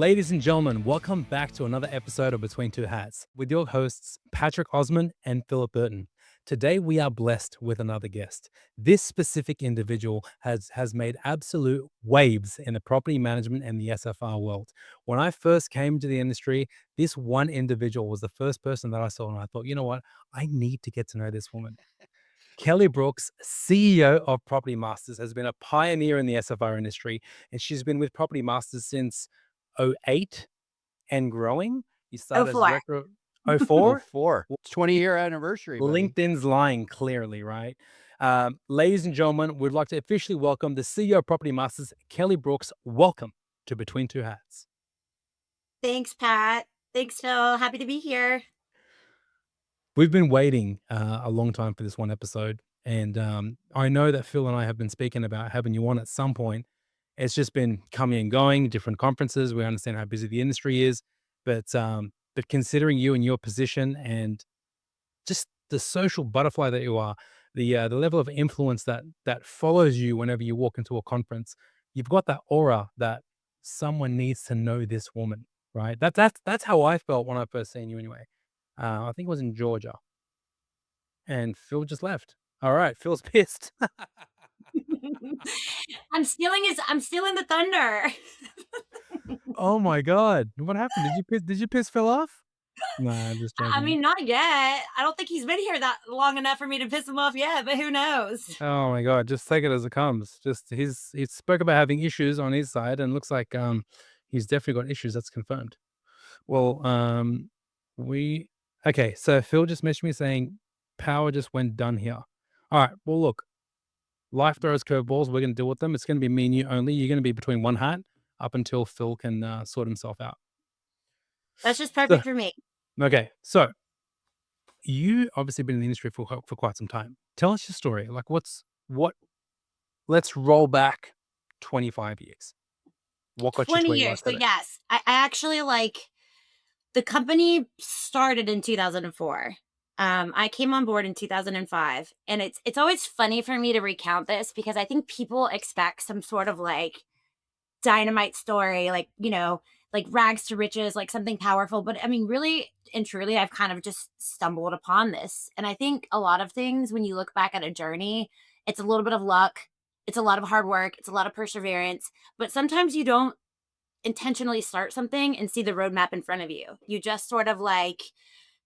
Ladies and gentlemen, welcome back to another episode of Between Two Hats with your hosts, Patrick Osman and Phillip Burton. Today, we are blessed with another guest. This specific individual has made absolute waves in the property management and the SFR world. When I first came to the industry, this one individual was the first person that I saw, and I thought, you know what? I need to get to know this woman. Kelly Brooks, CEO of Property Masters, has been a pioneer in the SFR industry, and she's been with Property Masters since '08 and growing. You Oh, started as four. director Oh, '04. 4. 20-year anniversary, buddy. LinkedIn's lying clearly, right? Ladies and gentlemen, we'd like to officially welcome the CEO of Property Masters, Kelly Brooks. Welcome to Between Two Hats. Thanks, Pat. Thanks, Phil. Happy to be here. We've been waiting a long time for this one episode, and I know that Phil and I have been speaking about having you on at some point. It's just been coming and going, different conferences. We understand how busy the industry is, but considering you and your position and just the social butterfly that you are, the level of influence that follows you whenever you walk into a conference, you've got that aura that someone needs to know this woman, right? That's how I felt when I first seen you. Anyway, I think it was in Georgia, and Phil just left. All right, Phil's pissed. I'm stealing the thunder. Oh my god, what happened? Did you piss Phil off? Nah, I'm just I joking. mean, not yet. I don't think he's been here that long enough for me to piss him off yet, but who knows? Oh my god, just take it as it comes. Just he spoke about having issues on his side, and looks like he's definitely got issues. That's confirmed. Well, we okay. So Phil just messaged me saying power just went done here. All right. Well, look, life throws curveballs. We're gonna deal with them. It's gonna be me and you only. You're gonna be between one hat up until Phil can sort himself out. That's just So perfect for me. okay, so you obviously been in the industry for quite some time. Tell us your story. Like, what? Let's roll back 25 years. What got you to 20 where you are years. So, today? yes, I actually the company started in 2004. I came on board in 2005. And it's always funny for me to recount this because I think people expect some sort of dynamite story, like rags to riches, like something powerful. But I mean, really and truly, I've kind of just stumbled upon this. And I think a lot of things, when you look back at a journey, it's a little bit of luck, it's a lot of hard work, it's a lot of perseverance. But sometimes you don't intentionally start something and see the roadmap in front of you. You just sort of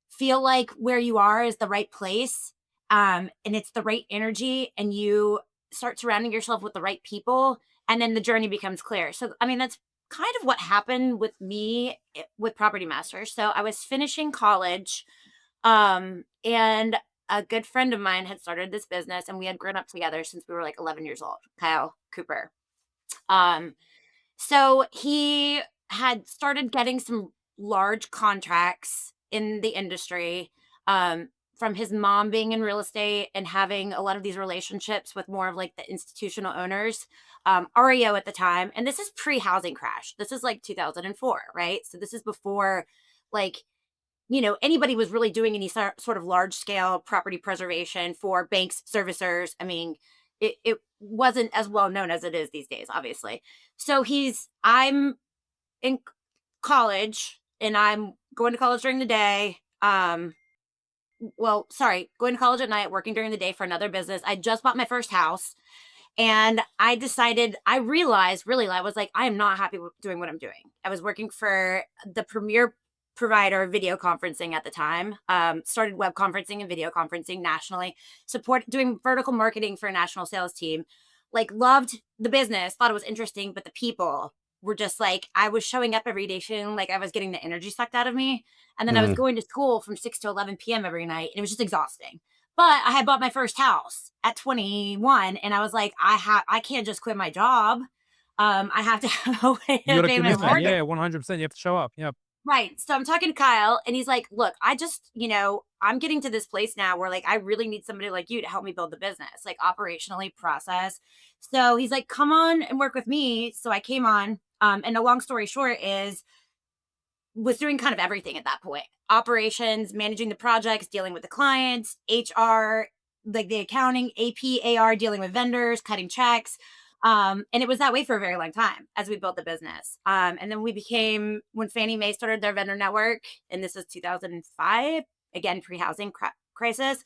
feel like where you are is the right place. And it's the right energy, and you start surrounding yourself with the right people, and then the journey becomes clear. So, I mean, that's kind of what happened with me with Property Masters. So, I was finishing college, and a good friend of mine had started this business, and we had grown up together since we were like 11 years old, Kyle Cooper. Um, so he had started getting some large contracts in the industry, from his mom being in real estate and having a lot of these relationships with more of the institutional owners, REO at the time. And this is pre housing crash. This is like 2004, right? So this is before like, anybody was really doing any sort of large scale property preservation for banks, servicers. I mean, it wasn't as well known as it is these days, obviously. So I'm in college, and I'm going to college during the day. Well, sorry, going to college at night, working during the day for another business. I just bought my first house, and I realized really, I was like, I am not happy with doing what I'm doing. I was working for the premier provider of video conferencing at the time, started web conferencing and video conferencing nationally, doing vertical marketing for a national sales team. Loved the business, thought it was interesting, but the people were just I was showing up every day feeling like I was getting the energy sucked out of me. And then I was Mhm. going to school from 6 to 11 p.m. every night, and it was just exhausting. But I had bought my first house at 21, and I was like, I can't just quit my job. I have to have a way You to got a pay my commitment. mortgage. Yeah, 100%. You have to show up. Yep. Right. So I'm talking to Kyle, and he's like, look, I just, I'm getting to this place now where I really need somebody like you to help me build the business, operationally process. So he's like, come on and work with me. So I came on. And the long story short is, was doing kind of everything at that point: operations, managing the projects, dealing with the clients, HR, like the accounting, AP, AR, dealing with vendors, cutting checks. And it was that way for a very long time as we built the business. And then we became, when Fannie Mae started their vendor network, and this was 2005, again, pre-housing crisis,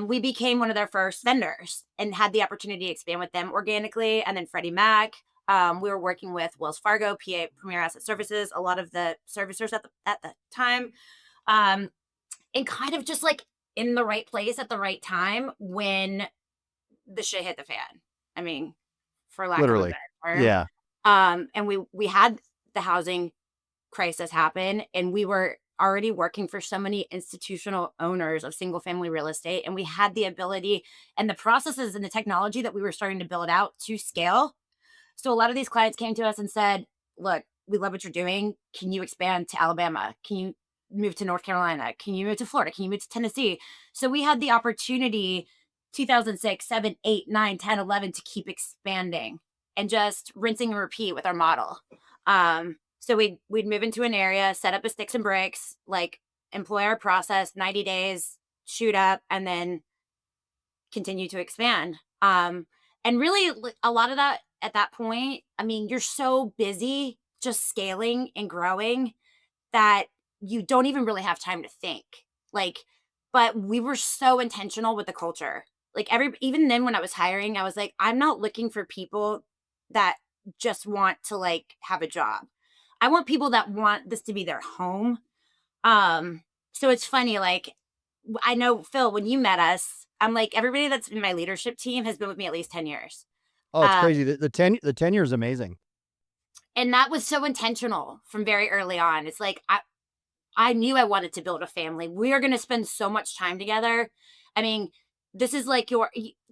we became one of their first vendors and had the opportunity to expand with them organically. And then Freddie Mac, we were working with Wells Fargo, PA, Premier Asset Services, a lot of the servicers at the time, and kind of just like in the right place at the right time when the shit hit the fan. I mean, for lack of a Literally. better term. Yeah. And we had the housing crisis happen, and we were already working for so many institutional owners of single family real estate, and we had the ability and the processes and the technology that we were starting to build out to scale. So a lot of these clients came to us and said, look, we love what you're doing. Can you expand to Alabama? Can you move to North Carolina? Can you move to Florida? Can you move to Tennessee? So we had the opportunity 2006, 7, 8, 9, 10, 11 to keep expanding and just rinsing and repeat with our model. So we'd move into an area, set up a sticks and bricks, like employ our process, 90 days, shoot up, and then continue to expand. And really a lot of that at that point, I mean, you're so busy just scaling and growing that you don't even really have time to think. Like, but we were so intentional with the culture. Like even then when I was hiring, I was like, I'm not looking for people that just want to like have a job. I want people that want this to be their home. So it's funny, like I know Phil, when you met us, I'm like, everybody that's in my leadership team has been with me at least 10 years. Oh, it's crazy. The tenure is amazing. And that was so intentional from very early on. It's like, I knew I wanted to build a family. We are going to spend so much time together. I mean, this is like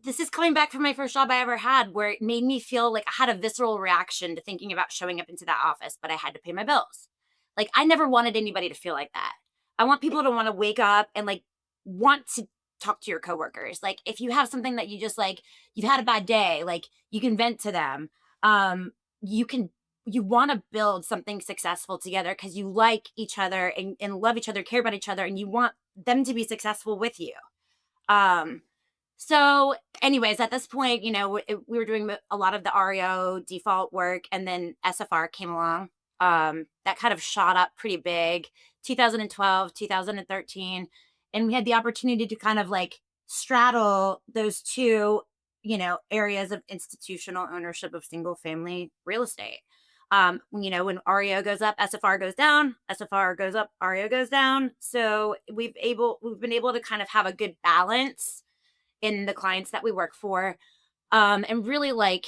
this is coming back from my first job I ever had, where it made me feel like I had a visceral reaction to thinking about showing up into that office, but I had to pay my bills. Like, I never wanted anybody to feel like that. I want people to want to wake up and like want to talk to your coworkers. Like, if you have something that you just like, you've had a bad day, like you can vent to them. You want to build something successful together because you like each other and love each other, care about each other, and you want them to be successful with you. So anyways, at this point, you know, we were doing a lot of the REO default work, and then SFR came along. That kind of shot up pretty big, 2012, 2013. And we had the opportunity to kind of like straddle those two, you know, areas of institutional ownership of single family real estate. You know, when REO goes up, SFR goes down, SFR goes up, REO goes down. So we've been able to kind of have a good balance in the clients that we work for. And really like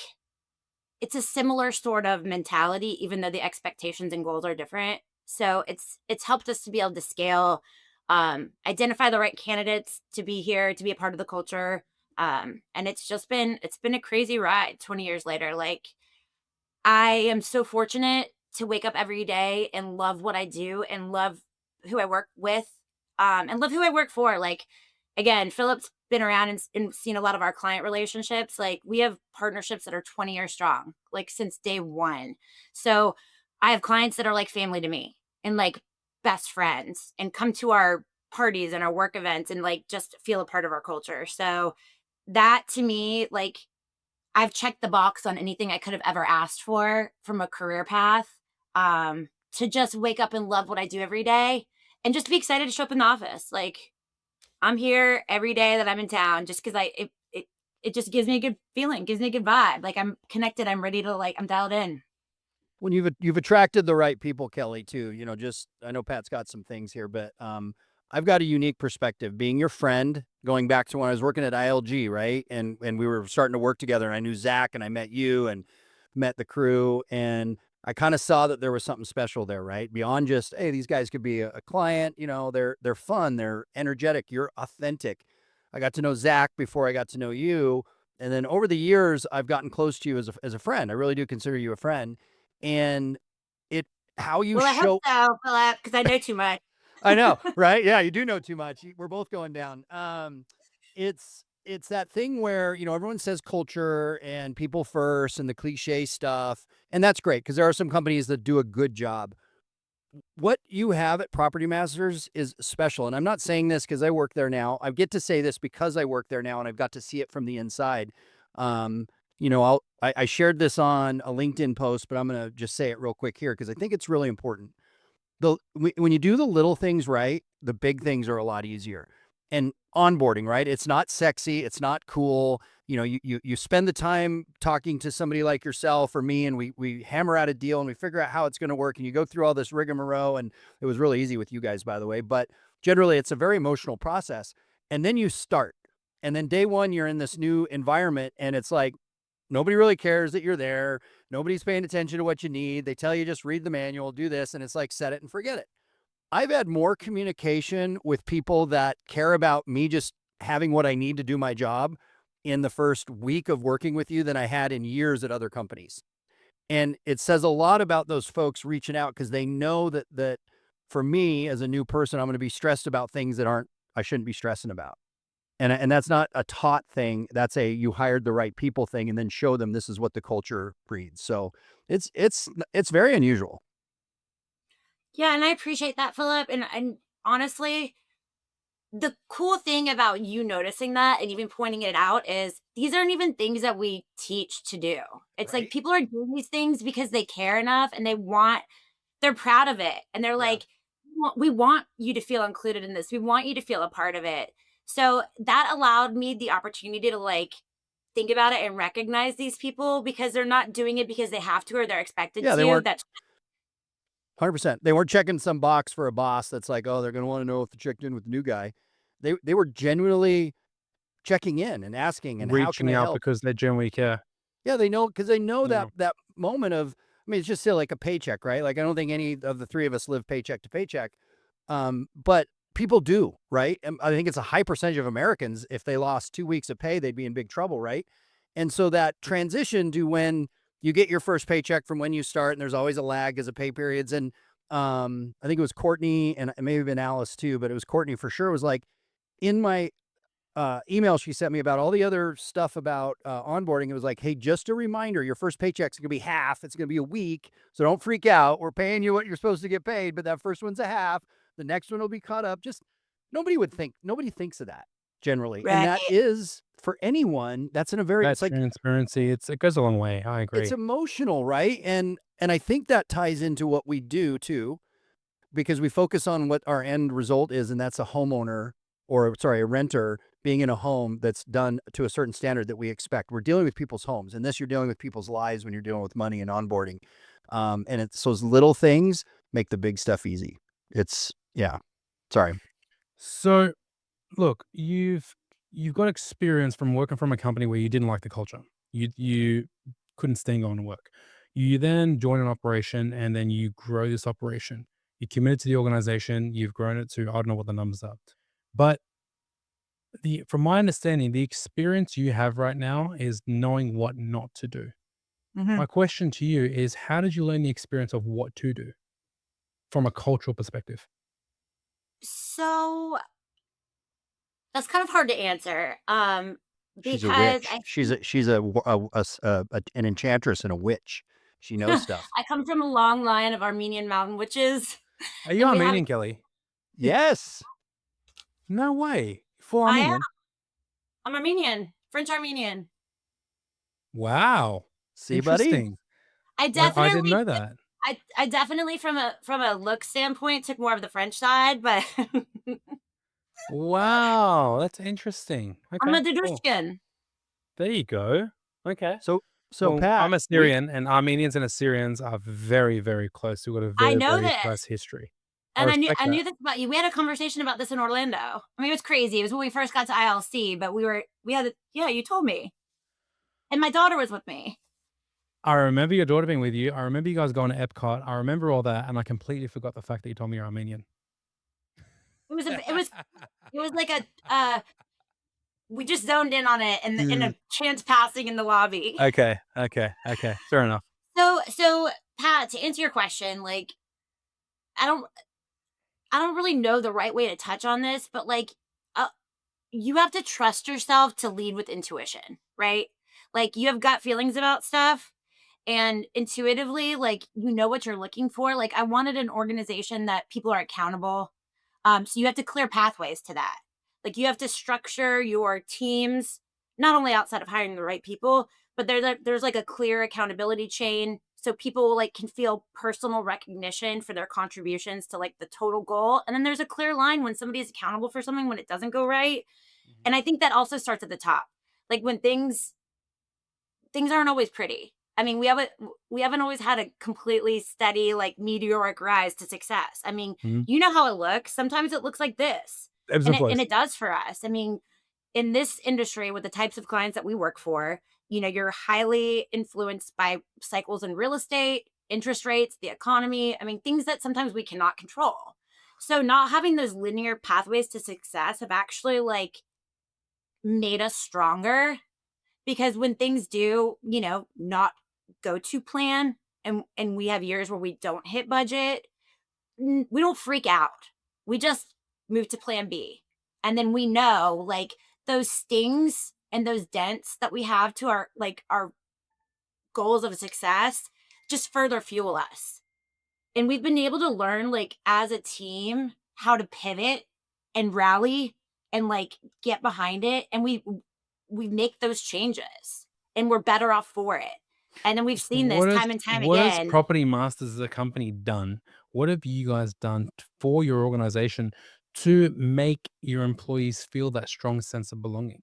it's a similar sort of mentality, even though the expectations and goals are different. So it's helped us to be able to scale, identify the right candidates to be here, to be a part of the culture. And it's been a crazy ride 20 years later. Like, I am so fortunate to wake up every day and love what I do and love who I work with, and love who I work for. Like, again, Philip's been around and seen a lot of our client relationships. Like, we have partnerships that are 20 years strong, like since day one. So I have clients that are like family to me and like best friends and come to our parties and our work events and like just feel a part of our culture. So that to me, like, I've checked the box on anything I could have ever asked for from a career path. To just wake up and love what I do every day and just be excited to show up in the office. Like, I'm here every day that I'm in town just because it just gives me a good feeling, gives me a good vibe. Like, I'm connected, I'm ready to like, I'm dialed in. When you've attracted the right people, Kelly, too. You know, just I know Pat's got some things here, but I've got a unique perspective. Being your friend, going back to when I was working at ILG, right? And we were starting to work together, and I knew Zach, and I met you, and met the crew, and I kind of saw that there was something special there, right? Beyond just, hey, these guys could be a client. You know, they're fun, they're energetic, you're authentic. I got to know Zach before I got to know you, and then over the years, I've gotten close to you as a friend. I really do consider you a friend, and it how you Well, I hope show. so, Phillip, because I know too much. I know, right? Yeah, you do know too much. We're both going down. It's that thing where, you know, everyone says culture and people first and the cliche stuff, and that's great because there are some companies that do a good job. What you have at Property Masters is special, and I'm not saying this because I work there now. I get to say this because I work there now, and I've got to see it from the inside. I shared this on a LinkedIn post, but I'm going to just say it real quick here because I think it's really important. When you do the little things right, the big things are a lot easier. And onboarding, right? It's not sexy. It's not cool. You spend the time talking to somebody like yourself or me, and we hammer out a deal and we figure out how it's going to work. And you go through all this rigmarole, and it was really easy with you guys, by the way. But generally, it's a very emotional process. And then you start. And then day one, you're in this new environment, and it's like nobody really cares that you're there. Nobody's paying attention to what you need. They tell you just read the manual, do this, and it's like set it and forget it. I've had more communication with people that care about me just having what I need to do my job in the first week of working with you than I had in years at other companies. And it says a lot about those folks reaching out because they know that for me as a new person, I'm going to be stressed about things that I shouldn't be stressing about. And that's not a taught thing. That's a you hired the right people thing, and then show them this is what the culture breeds. So it's very unusual. Yeah, and I appreciate that, Philip. And honestly, the cool thing about you noticing that and even pointing it out is these aren't even things that we teach to do. It's like Right. people are doing these things because they care enough and they're proud of it. And they're Yeah. like, we want you to feel included in this. We want you to feel a part of it. So that allowed me the opportunity to like think about it and recognize these people because they're not doing it because they have to or they're expected Yeah, they to. weren't That's 100%. They weren't checking some box for a boss that's like, oh, they're going to want to know if they checked in with the new guy. They were genuinely checking in and asking, and how can Reaching I out help? because they genuinely care. Yeah, they know because they know Yeah. that moment of. I mean, it's just still like a paycheck, right? Like I don't think any of the three of us live paycheck to paycheck, but people do, right? And I think it's a high percentage of Americans. If they lost 2 weeks of pay, they'd be in big trouble, right? And so that transition to when you get your first paycheck from when you start, and there's always a lag because of pay periods. And I think it was Courtney, and it may have been Alice too, but it was Courtney for sure. Was like in my email she sent me about all the other stuff about onboarding. It was like, hey, just a reminder, your first paycheck's going to be half. It's going to be a week. So don't freak out. We're paying you what you're supposed to get paid, but that first one's a half. The next one will be caught up. Just nobody thinks of that generally. And right. that is for anyone that's in a very, That it's like, transparency, it goes a long way. I it's agree. emotional, right? And I think that ties into what we do too, because we focus on what our end result is, and that's a homeowner or sorry, a renter being in a home that's done to a certain standard that we expect. We're dealing with people's homes, and this you're dealing with people's lives when you're dealing with money and onboarding. And it's those little things make the big stuff easy. It's yeah. Sorry. So, look, you've got experience from working from a company where you didn't like the culture. You couldn't stand going to work. You then join an operation and then you grow this operation. You committed to the organization. You've grown it to I don't know what the numbers are, but the from my understanding, the experience you have right now is knowing what not to do. Mhm. My question to you is, how did you learn the experience of what to do from a cultural perspective? So that's kind of hard to answer. She's a Because witch. I think She's an enchantress and a witch. She knows stuff. I come from a long line of Armenian mountain witches, Are you and we have Armenian, Kelly? Yes. No way. Full I am Armenian. I'm Armenian, French Armenian. See, Wow. see, buddy. Interesting. I I didn't definitely know that. I definitely from a look standpoint took more of the French side, but Wow, that's interesting. I'm a Okay, cool. Dadushkin. There you go. Okay. So so Well, Pat, I'm Assyrian, and Armenians and Assyrians are very, very close. We've got a I very, know very close this. history. I And respect I that. knew this about you. We had a conversation about this in Orlando. I mean, it was crazy. It was when we first got to ILC, but we had yeah, you told me. And my daughter was with me. I remember your daughter being with you. I remember you guys going to Epcot. I remember all that, and I completely forgot the fact that you told me you're Armenian. It was like a we just zoned in on it in Mm. a chance passing in the lobby. Okay, okay, okay. Fair enough. So Pat, to answer your question, like I don't I don't really know the right way to touch on this, but like uh, you have to trust yourself to lead with intuition, right? Like you have gut feelings about stuff and intuitively like you know what you're looking for. Like I wanted an organization that people are accountable. So you have to clear pathways to that. Like you have to structure your teams not only outside of hiring the right people, but there's like a clear accountability chain so people like can feel personal recognition for their contributions to like the total goal. And then there's a clear line when somebody is accountable for something when it doesn't go right. Mhm. And I think that also starts at the top. Like when things aren't always pretty. I mean, we haven't always had a completely steady, like meteoric rise to success. I mean, Mhm. you know how it looks. Sometimes it looks like this. Ebbs And and it flows. does for us. I mean, in this industry with the types of clients that we work for, you're highly influenced by cycles in real estate, interest rates, the economy. I mean, things that sometimes we cannot control. So not having those linear pathways to success have actually like made us stronger because when things do, not go to plan and we have years where we don't hit budget, we don't freak out. We just move to plan B. And then we know like those stings and those dents that we have to our goals of success just further fuel us. And we've been able to learn like as a team how to pivot and rally and like get behind it and we make those changes and we're better off for it. And then we've seen this time and time What has again. Property Masters as a company done? What have you guys done for your organization to make your employees feel that strong sense of belonging?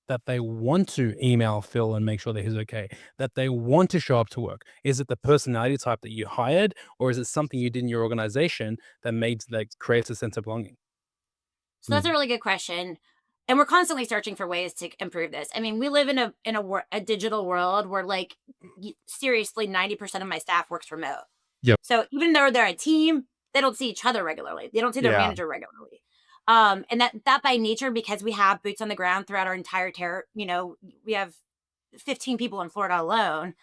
That they want to email Phil and make sure that he's okay, that they want to show up to work? Is it the personality type that you hired, or is it something you did in your organization that creates a sense of belonging? So that's a really good question. And we're constantly searching for ways to improve this. I mean, we live in a digital world where like seriously 90% of my staff works remote. Yep. So even though they're a team, they don't see each other regularly. They don't see their Yeah. manager regularly. And that by nature, because we have boots on the ground throughout our entire we have 15 people in Florida alone.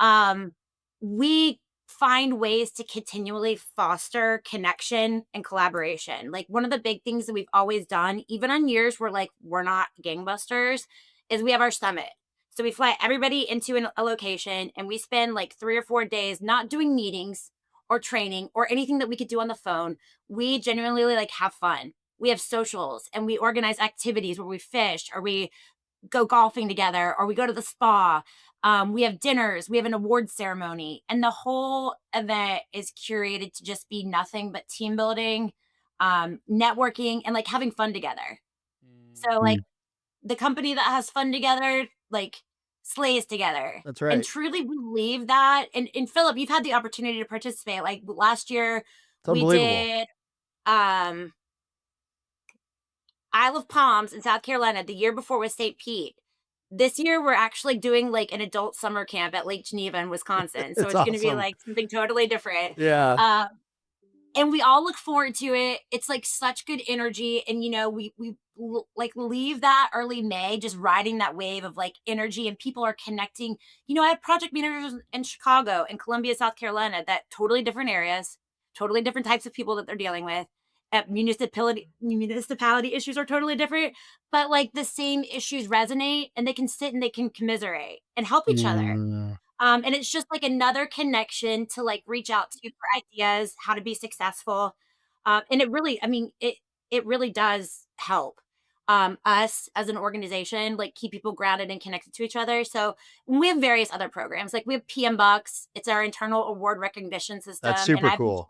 um, we find ways to continually foster connection and collaboration. Like one of the big things that we've always done, even on years where like we're not gangbusters, is we have our summit. So we fly everybody into a location and we spend like 3 or 4 days not doing meetings or training or anything that we could do on the phone. We genuinely like have fun. We have socials and we organize activities where we fish or we go golfing together or we go to the spa. We have dinners, we have an award ceremony, and the whole event is curated to just be nothing but team building, networking, and like having fun together. So, like, Mm. the company that has fun together, like, slays together. That's And right. truly believe that. And Philip, you've had the opportunity to participate. Like last year, It's we unbelievable. did um Isle of Palms in South Carolina. The year before was St. Pete. This year, we're actually doing like an adult summer camp at Lake Geneva in Wisconsin. So It's it's going to be awesome. like something totally different. Yeah. Uh, and we all look forward to it. It's like such good energy, and like leave that early May, just riding that wave of like energy, and people are connecting. I have project managers in Chicago and Columbia, South Carolina, that totally different areas, totally different types of people that they're dealing with. Municipality issues are totally different, but like the same issues resonate, and they can sit and they can commiserate and help each other. Mm. And it's just like another connection to like reach out to for ideas, how to be successful. And it really, I mean, it really does help us as an organization, like keep people grounded and connected to each other. So we have various other programs, like we have PM Bucks. It's our internal award recognition That's system, and super I've been cool.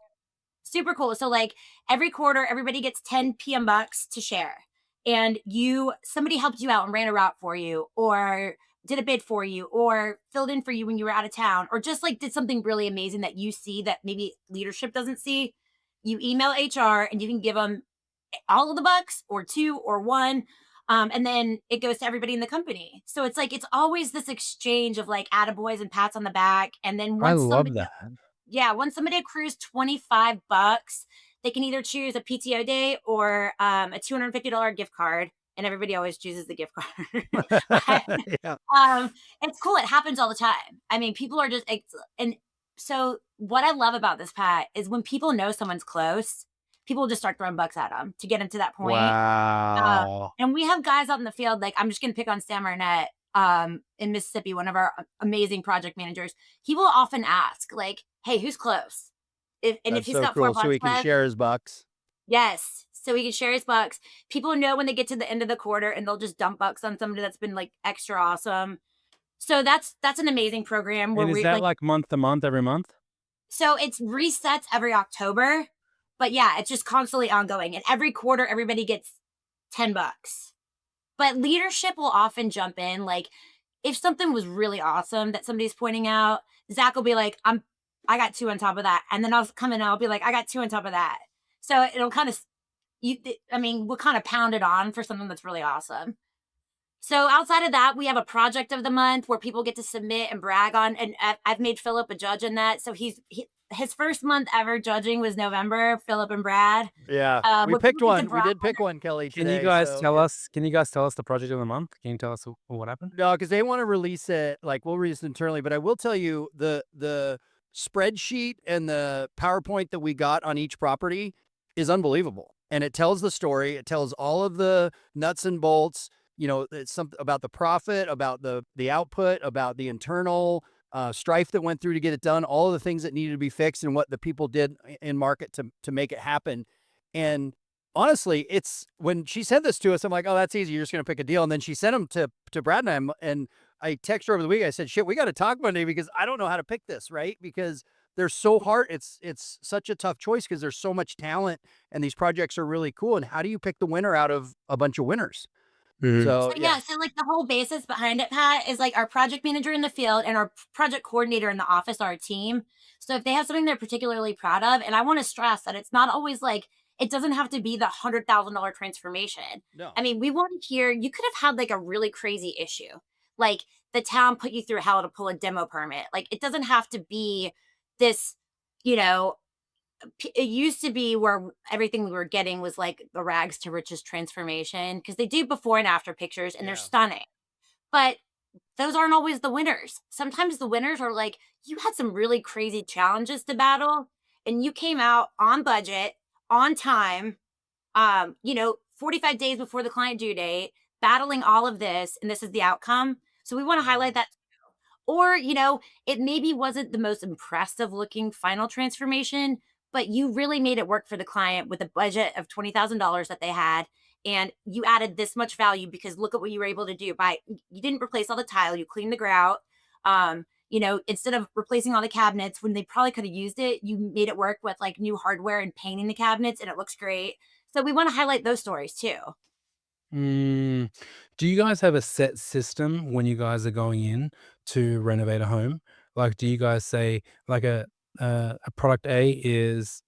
super cool. So like every quarter, everybody gets 10 PM bucks to share. And somebody helped you out and ran a route for you, or did a bid for you, or filled in for you when you were out of town, or just like did something really amazing that you see that maybe leadership doesn't see. You email HR and you can give them all of the bucks or two or one. And then it goes to everybody in the company. So it's like it's always this exchange of like attaboys and pats on the back. And then I love that. once somebody accrues 25 bucks, they can either choose a PTO day or a $250 gift card. And everybody always chooses the gift card. But, Yeah. it's cool. It happens all the time. I mean, people are and so what I love about this, Pat, is when people know someone's close, people just start throwing bucks at them to get them to that point. Uh, Wow. and we have guys out in the field, like I'm just gonna pick on Sam Arnett, in Mississippi, one of our amazing project managers. He will often ask, like, "Hey, who's close?" If That's he's so got 4 cool. So bucks he can left, share his bucks. yes, so he can share his bucks. People know when they get to the end of the quarter, and they'll just dump bucks on somebody that's been like extra awesome. So that's an amazing program where And is we that like, like month to month, every month? so it's resets every October, but yeah, it's just constantly ongoing. And every quarter, everybody gets $10. But leadership will often jump in. Like if something was really awesome that somebody's pointing out, Zach will be like, I got two on top of that. And then I'll come in and I'll be like, I got two on top of that. So it'll kind of, I mean, we'll kind of pound it on for something that's really awesome. So outside of that, we have a project of the month where people get to submit and brag on, and I've made Phillip a judge in that. So his first month ever judging was November. Phillip and Brad, Yeah. We where picked people get to one. We brag. did pick one, Kelly, Can you today. guys So tell yeah. us? Can you guys tell us the project of the month? Can you tell us what happened? No, because they want to release it. Like we'll release it internally, but I will tell you the spreadsheet and the PowerPoint that we got on each property is unbelievable, and it tells the story. It tells all of the nuts and bolts. It's something about the profit, about the output, about the internal strife that went through to get it done, all of the things that needed to be fixed, and what the people did in market to make it happen. And honestly, it's when she sent this to us, I'm like, oh, that's easy. You're just going to pick a deal. And then she sent them to Brad and I text her over the week. I said, shit, we got to talk Monday because I don't know how to pick this, right? Because they're so hard. It's such a tough choice because there's so much talent and these projects are really cool. And how do you pick the winner out of a bunch of winners? Mhm. So So yeah. yeah, so like the whole basis behind it, Pat, is like our project manager in the field and our project coordinator in the office are a team. So if they have something they're particularly proud of, and I want to stress that it's not always like it doesn't have to be the $100,000 transformation. No. I mean, we want to hear you could have had like a really crazy issue, like the town put you through hell to pull a demo permit. Like it doesn't have to be this, you know, it used to be where everything we were getting was like the rags to riches transformation because they do before and after pictures and they're Yeah. stunning. But those aren't always the winners. Sometimes the winners are like, you had some really crazy challenges to battle and you came out on budget, on time, 45 days before the client due date, battling all of this, and this is the outcome. So we want to highlight Um, that. Or, it maybe wasn't the most impressive looking final transformation, but you really made it work for the client with a budget of $20,000 that they had. And you added this much value because look at what you were able to do by you didn't replace all the tile, you cleaned the grout. Instead of replacing all the cabinets when they probably could have used it, you made it work with like new hardware and painting the cabinets and it looks great. So we want to highlight those stories too. Mm, do you guys have a set system when you guys are going in to renovate a home? Like, do you guys say like a product A is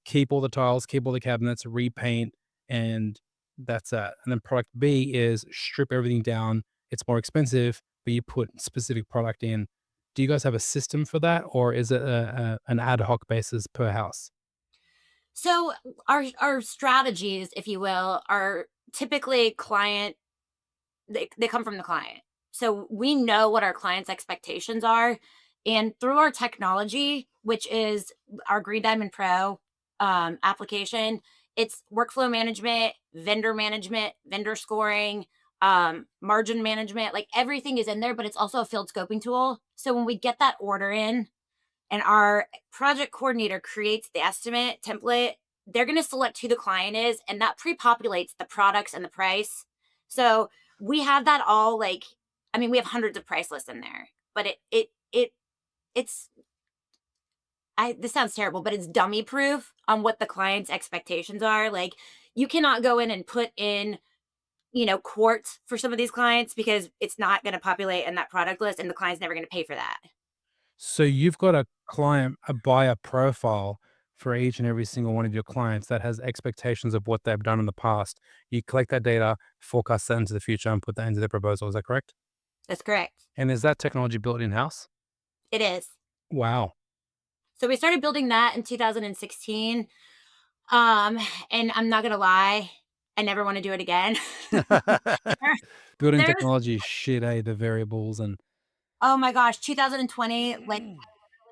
keep all the tiles, keep all the cabinets, repaint, and that's that. And then product B is strip everything down. It's more expensive, but you put specific product in. Do you guys have a system for that, or is it an ad hoc basis per house? So our strategies, if you will, are typically client they come from the client. So we know what our clients' expectations are. And through our technology, which is our Green Diamond Pro application, it's workflow management, vendor scoring, margin management, like everything is in there, but it's also a field scoping tool. So when we get that order in, and our project coordinator creates the estimate template, they're going to select who the client is and that pre-populates the products and the price. So we have that all like I mean we have hundreds of price lists in there, but it's I this sounds terrible, but it's dummy proof on what the client's expectations are. Like you cannot go in and put in quartz for some of these clients because it's not going to populate in that product list and the client's never going to pay for that. So you've got a buyer profile for each and every single one of your clients that has expectations of what they've done in the past. You collect that data, forecast that into the future, and put that into their proposal. Is that correct? That's correct. And is that technology built in-house? It is. Wow. So we started building that in 2016. Um, and I'm not gonna lie, I never want to do it again. there, Building there's technology is shit, eh? The variables and oh my gosh, 2020, like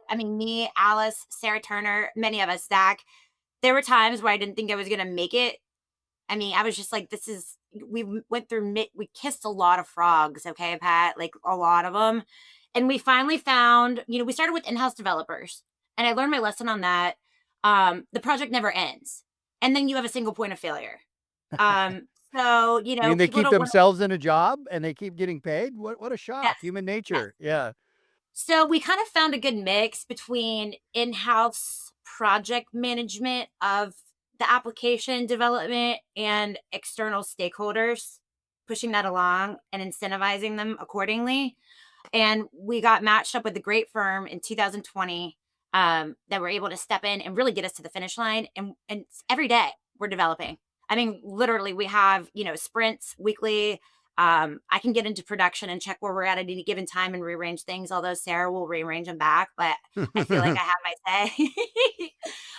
I mean, me, Alice, Sarah Turner, many of us, Zach. There were times where I didn't think I was gonna make it. I mean, I was just like, this is we went through we kissed a lot of frogs, okay, Pat, like a lot of them. And we finally found, we started with in-house developers. And I learned my lesson on that. The project never ends. And then you have a single point of failure. Um, So, You mean they people keep don't want themselves in a job and they keep getting paid? What a to. shock. Yes, Human yes. nature. Yeah. So we kind of found a good mix between in-house project management of the application development and external stakeholders, pushing that along and incentivizing them accordingly. And we got matched up with a great firm in 2020, that were able to step in and really get us to the finish line. And every day we're developing. I mean, literally, we have sprints weekly. I can get into production and check where we're at any given time and rearrange things. Although Sarah will rearrange them back, but I feel like I have my say.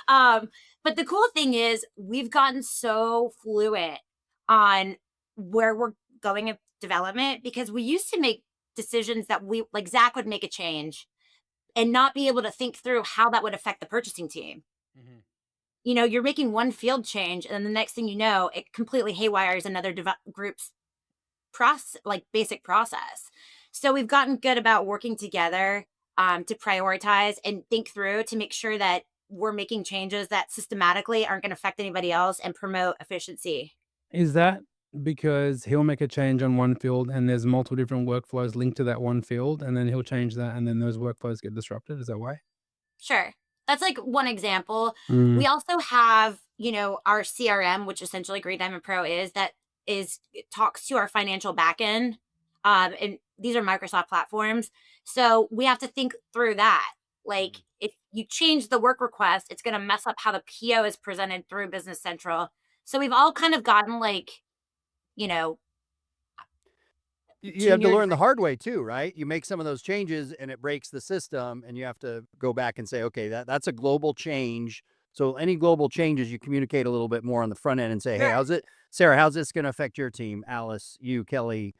um, but the cool thing is, we've gotten so fluent on where we're going in development, because we used to make decisions that we like Zach would make a change and not be able to think through how that would affect the purchasing team. Mhm. You're making one field change, and then the next thing you know, it completely haywires another group's basic process. So we've gotten good about working together, to prioritize and think through to make sure that we're making changes that systematically aren't going to affect anybody else and promote efficiency. Is that because he'll make a change on one field and there's multiple different workflows linked to that one field, and then he'll change that and then those workflows get disrupted? Is that why? Sure. That's like one example. Mm. We also have, our CRM, which essentially Green Diamond Pro it talks to our financial backend. And these are Microsoft platforms. So we have to think through that. Like, Mhm. if you change the work request, it's going to mess up how the PO is presented through Business Central. So we've all kind of gotten like, you know, You have to junior. learn the hard way too, right? You make some of those changes and it breaks the system and you have to go back and say, okay, that's a global change. So any global changes, you communicate a little bit more on the front end and say, hey, Sure. how's it, Sarah, how's this going to affect your team? Alice, you, Kelly,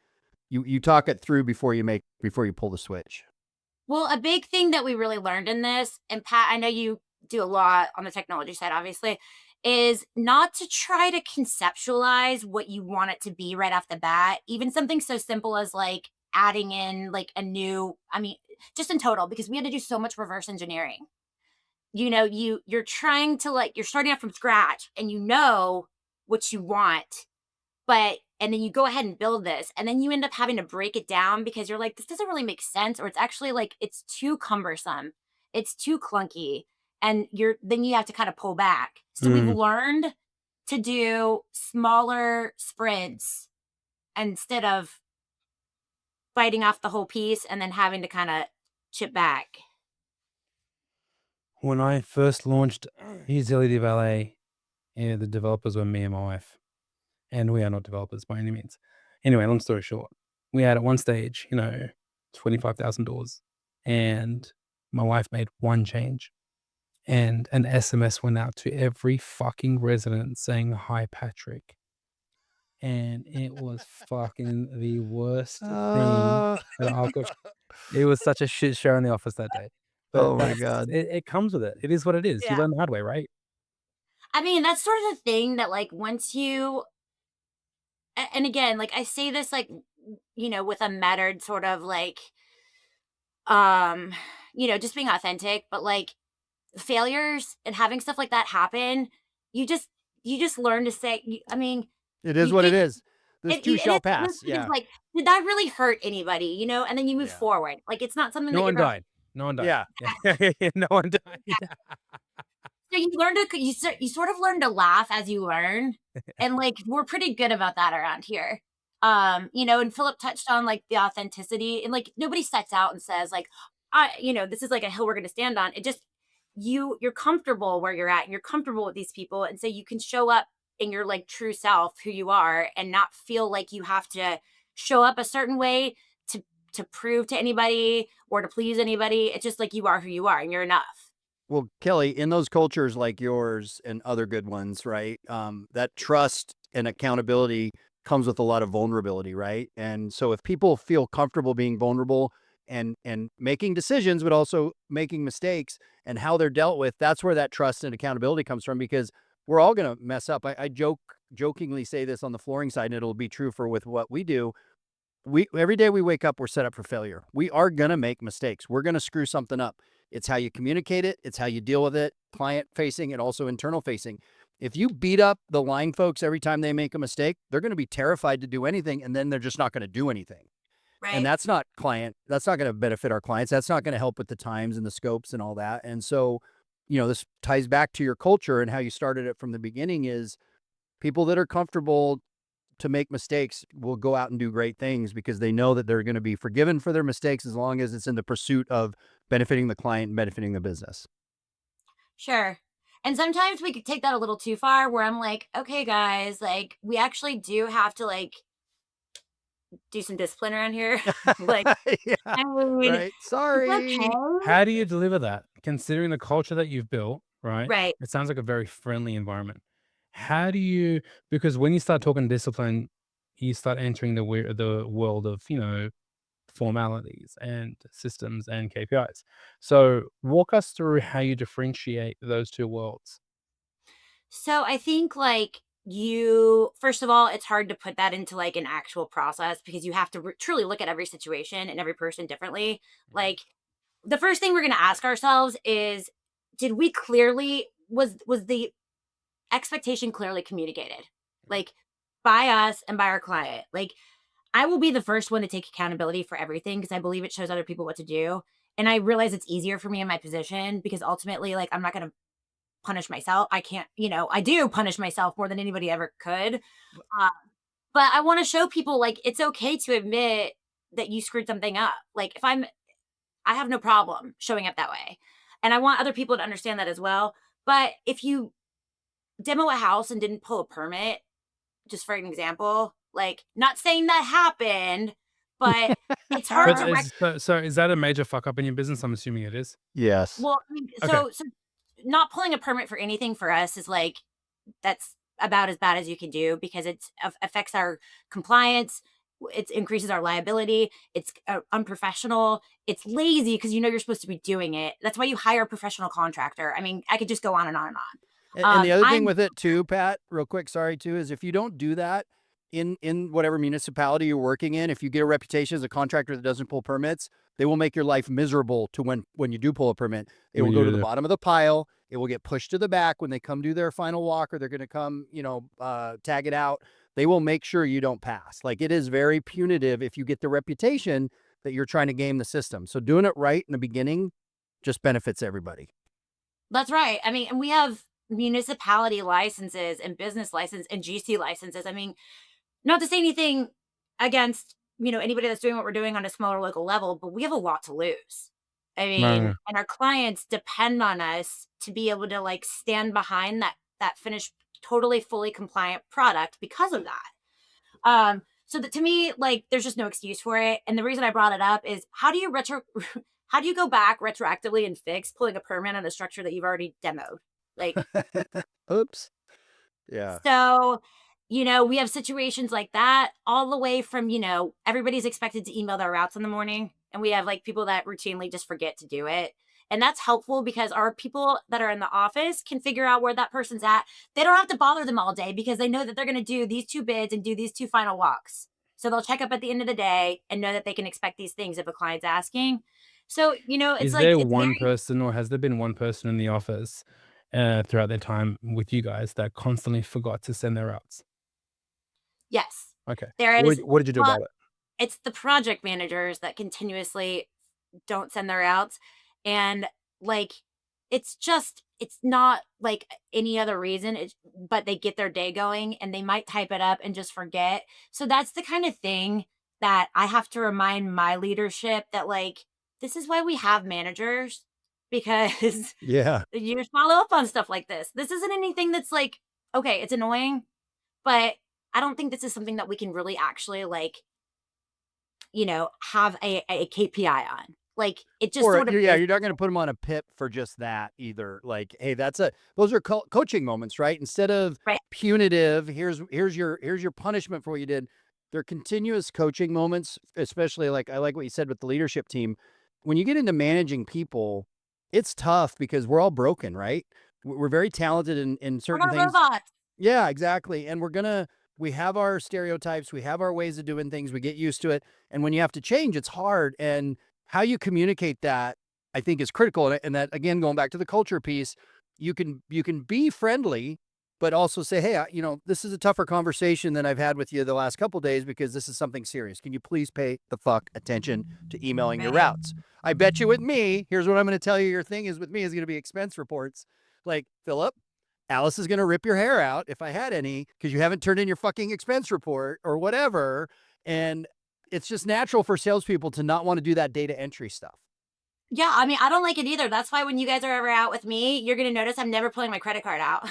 you talk it through before you pull the switch. Well, a big thing that we really learned in this, and Pat, I know you do a lot on the technology side, obviously, is not to try to conceptualize what you want it to be right off the bat. Even something so simple as like adding in like a new, I mean, just in total, because we had to do so much reverse engineering. You're trying to like you're starting out from scratch and you know what you want, and then you go ahead and build this, and then you end up having to break it down because you're like, this doesn't really make sense, or it's actually like it's too cumbersome, it's too clunky, and then you have to kind of pull back. So we've Mm. learned to do smaller sprints instead of biting off the whole piece and then having to kind of chip back. When I first launched Utility Valet, the developers were me and my wife, and we are not developers by any means. Anyway, long story short, we had at one stage, $25,000, and my wife made one change, and an SMS went out to every fucking resident saying, "Hi, Patrick." And it was fucking the worst thing Uh, that I could. It was such a shit show in the office that day. But oh my God. it comes with it. It is what it is. You Yeah. learn the hard way, right? I mean, that's sort of the thing that like once you and again, like I say this like with a mattered sort of like um just being authentic, but like failures and having stuff like that happen, you just learn to say I mean, It is you what it think is. This too it shall is one of pass. those things Yeah. like, did that really hurt anybody, and then you move Yeah. forward. Like it's not something No that you're one gonna died. No one died. Yeah. Yeah. No one died. so you learn to you sort of learn to laugh as you learn, and like we're pretty good about that around here. And Philip touched on like the authenticity, and like nobody sets out and says like, this is like a hill we're going to stand on. It just you're comfortable where you're at, and you're comfortable with these people, and so you can show up in your like true self, who you are, and not feel like you have to show up a certain way to prove to anybody or to please anybody. It's just like you are who you are, and you're enough. Well, Kelly, in those cultures like yours and other good ones, right? That trust and accountability comes with a lot of vulnerability, right? And so if people feel comfortable being vulnerable and making decisions, but also making mistakes and how they're dealt with, that's where that trust and accountability comes from because we're all going to mess up. I jokingly say this on the flooring side, and it'll be true for with what we do. Every day we wake up, we're set up for failure. We are going to make mistakes. We're going to screw something up. It's how you communicate it. It's how you deal with it, client facing and also internal facing. If you beat up the line folks every time they make a mistake, they're going to be terrified to do anything, and then they're just not going to do anything. And Right. that's not going to benefit our clients. That's not going to help with the times and the scopes and all that. And so, this ties back to your culture and how you started it from the beginning is people that are comfortable to make mistakes will go out and do great things because they know that they're going to be forgiven for their mistakes as long as it's in the pursuit of benefiting the client and benefiting the business. Sure. And sometimes we could take that a little too far where I'm like, okay, guys, like we actually do have to like do some discipline around here. Like, Yeah, I mean, right. it's Sorry. okay. How do you deliver that? Considering the culture that you've built, right? Right. It sounds like a very friendly environment. How do you, because when you start talking discipline, you start entering the world of, formalities and systems and KPIs. So walk us through how you differentiate those two worlds. So I think like you, first of all, it's hard to put that into like an actual process because you have to truly look at every situation and every person differently. Mhm. Like the first thing we're going to ask ourselves is, did we clearly, was the expectation clearly communicated? Like by us and by our client. Like I will be the first one to take accountability for everything because I believe it shows other people what to do. And I realize it's easier for me in my position because ultimately, like, I'm not going to punish myself. I can't, I do punish myself more than anybody ever could. Uh, but I want to show people like it's okay to admit that you screwed something up. Like I have no problem showing up that way. And I want other people to understand that as well. But if you demo a house and didn't pull a permit, just for an example, like not saying that happened, but it's hard But to so is that a major fuck up in your business? I'm assuming it is. Yes. well, I mean, Okay. so not pulling a permit for anything for us is like that's about as bad as you can do because affects our compliance. It increases our liability. It's unprofessional. It's lazy because you're supposed to be doing it. That's why you hire a professional contractor. I mean, I could just go on and on and And on. the other thing I'm with it too, Pat, real quick, sorry too, is if you don't do that in whatever municipality you're working in, if you get a reputation as a contractor that doesn't pull permits, they will make your life miserable to when you do pull a permit. It will When go to the you bottom of the pile. It will get pushed to the back when they come do their final walk or they're going to come, tag it out. They will make sure you don't pass. Like it is very punitive if you get the reputation that you're trying to game the system. So doing it right in the beginning just benefits everybody. That's right. I mean, and we have municipality licenses and business license and GC licenses. I mean, not to say anything against, anybody that's doing what we're doing on a smaller local level, but we have a lot to lose. I mean, no, and our clients depend on us to be able to like stand behind that finished totally fully compliant product because of that. So that to me, like there's just no excuse for it. And the reason I brought it up is how do you go back retroactively and fix pulling a permit on a structure that you've already demoed? Like Oops. Yeah. so, we have situations like that all the way from, everybody's expected to email their routes in the morning. And we have like people that routinely just forget to do it. And that's helpful because our people that are in the office can figure out where that person's at. They don't have to bother them all day because they know that they're going to do these two bids and do these two final walks. So they'll check up at the end of the day and know that they can expect these things if a client's asking. So, it's is like, there it's very, one person or has there been one person in the office throughout their time with you guys that constantly forgot to send their outs? yes, Okay. there What is. did, what did you do Well, about it? it's the project managers that continuously don't send their outs, and, like, it's not like any other reason, but they get their day going, and they might type it up and just forget. So that's the kind of thing that I have to remind my leadership that, like, this is why we have managers, because Yeah. you follow up on stuff like this. This isn't anything that's like, okay, it's annoying, but I don't think this is something that we can really actually, like, have a KPI on. Like, it just Or sort of yeah, is. you're not going to put them on a pip for just that either. Like, hey, those are coaching moments, right? Instead of Right. punitive, here's your punishment for what you did. They're continuous coaching moments, especially like I like what you said with the leadership team. When you get into managing people, it's tough because we're all broken, right? We're very talented in We're certain not things. robots. Yeah, exactly. And we have our stereotypes, we have our ways of doing things, we get used to it. And when you have to change, it's hard. And how you communicate that, I think, is critical. And that again, going back to the culture piece, you can be friendly, but also say, hey, this is a tougher conversation than I've had with you the last couple days because this is something serious. Can you please pay the fuck attention to emailing your Right. routes? I bet you with me, here's what I'm going to tell you. Your thing is with me is going to be expense reports. Like, Phillip, Alice is going to rip your hair out if I had any, because you haven't turned in your fucking expense report or whatever. And it's just natural for salespeople to not want to do that data entry stuff. Yeah, I mean, I don't like it either. That's why when you guys are ever out with me, you're gonna notice I'm never pulling my credit card out.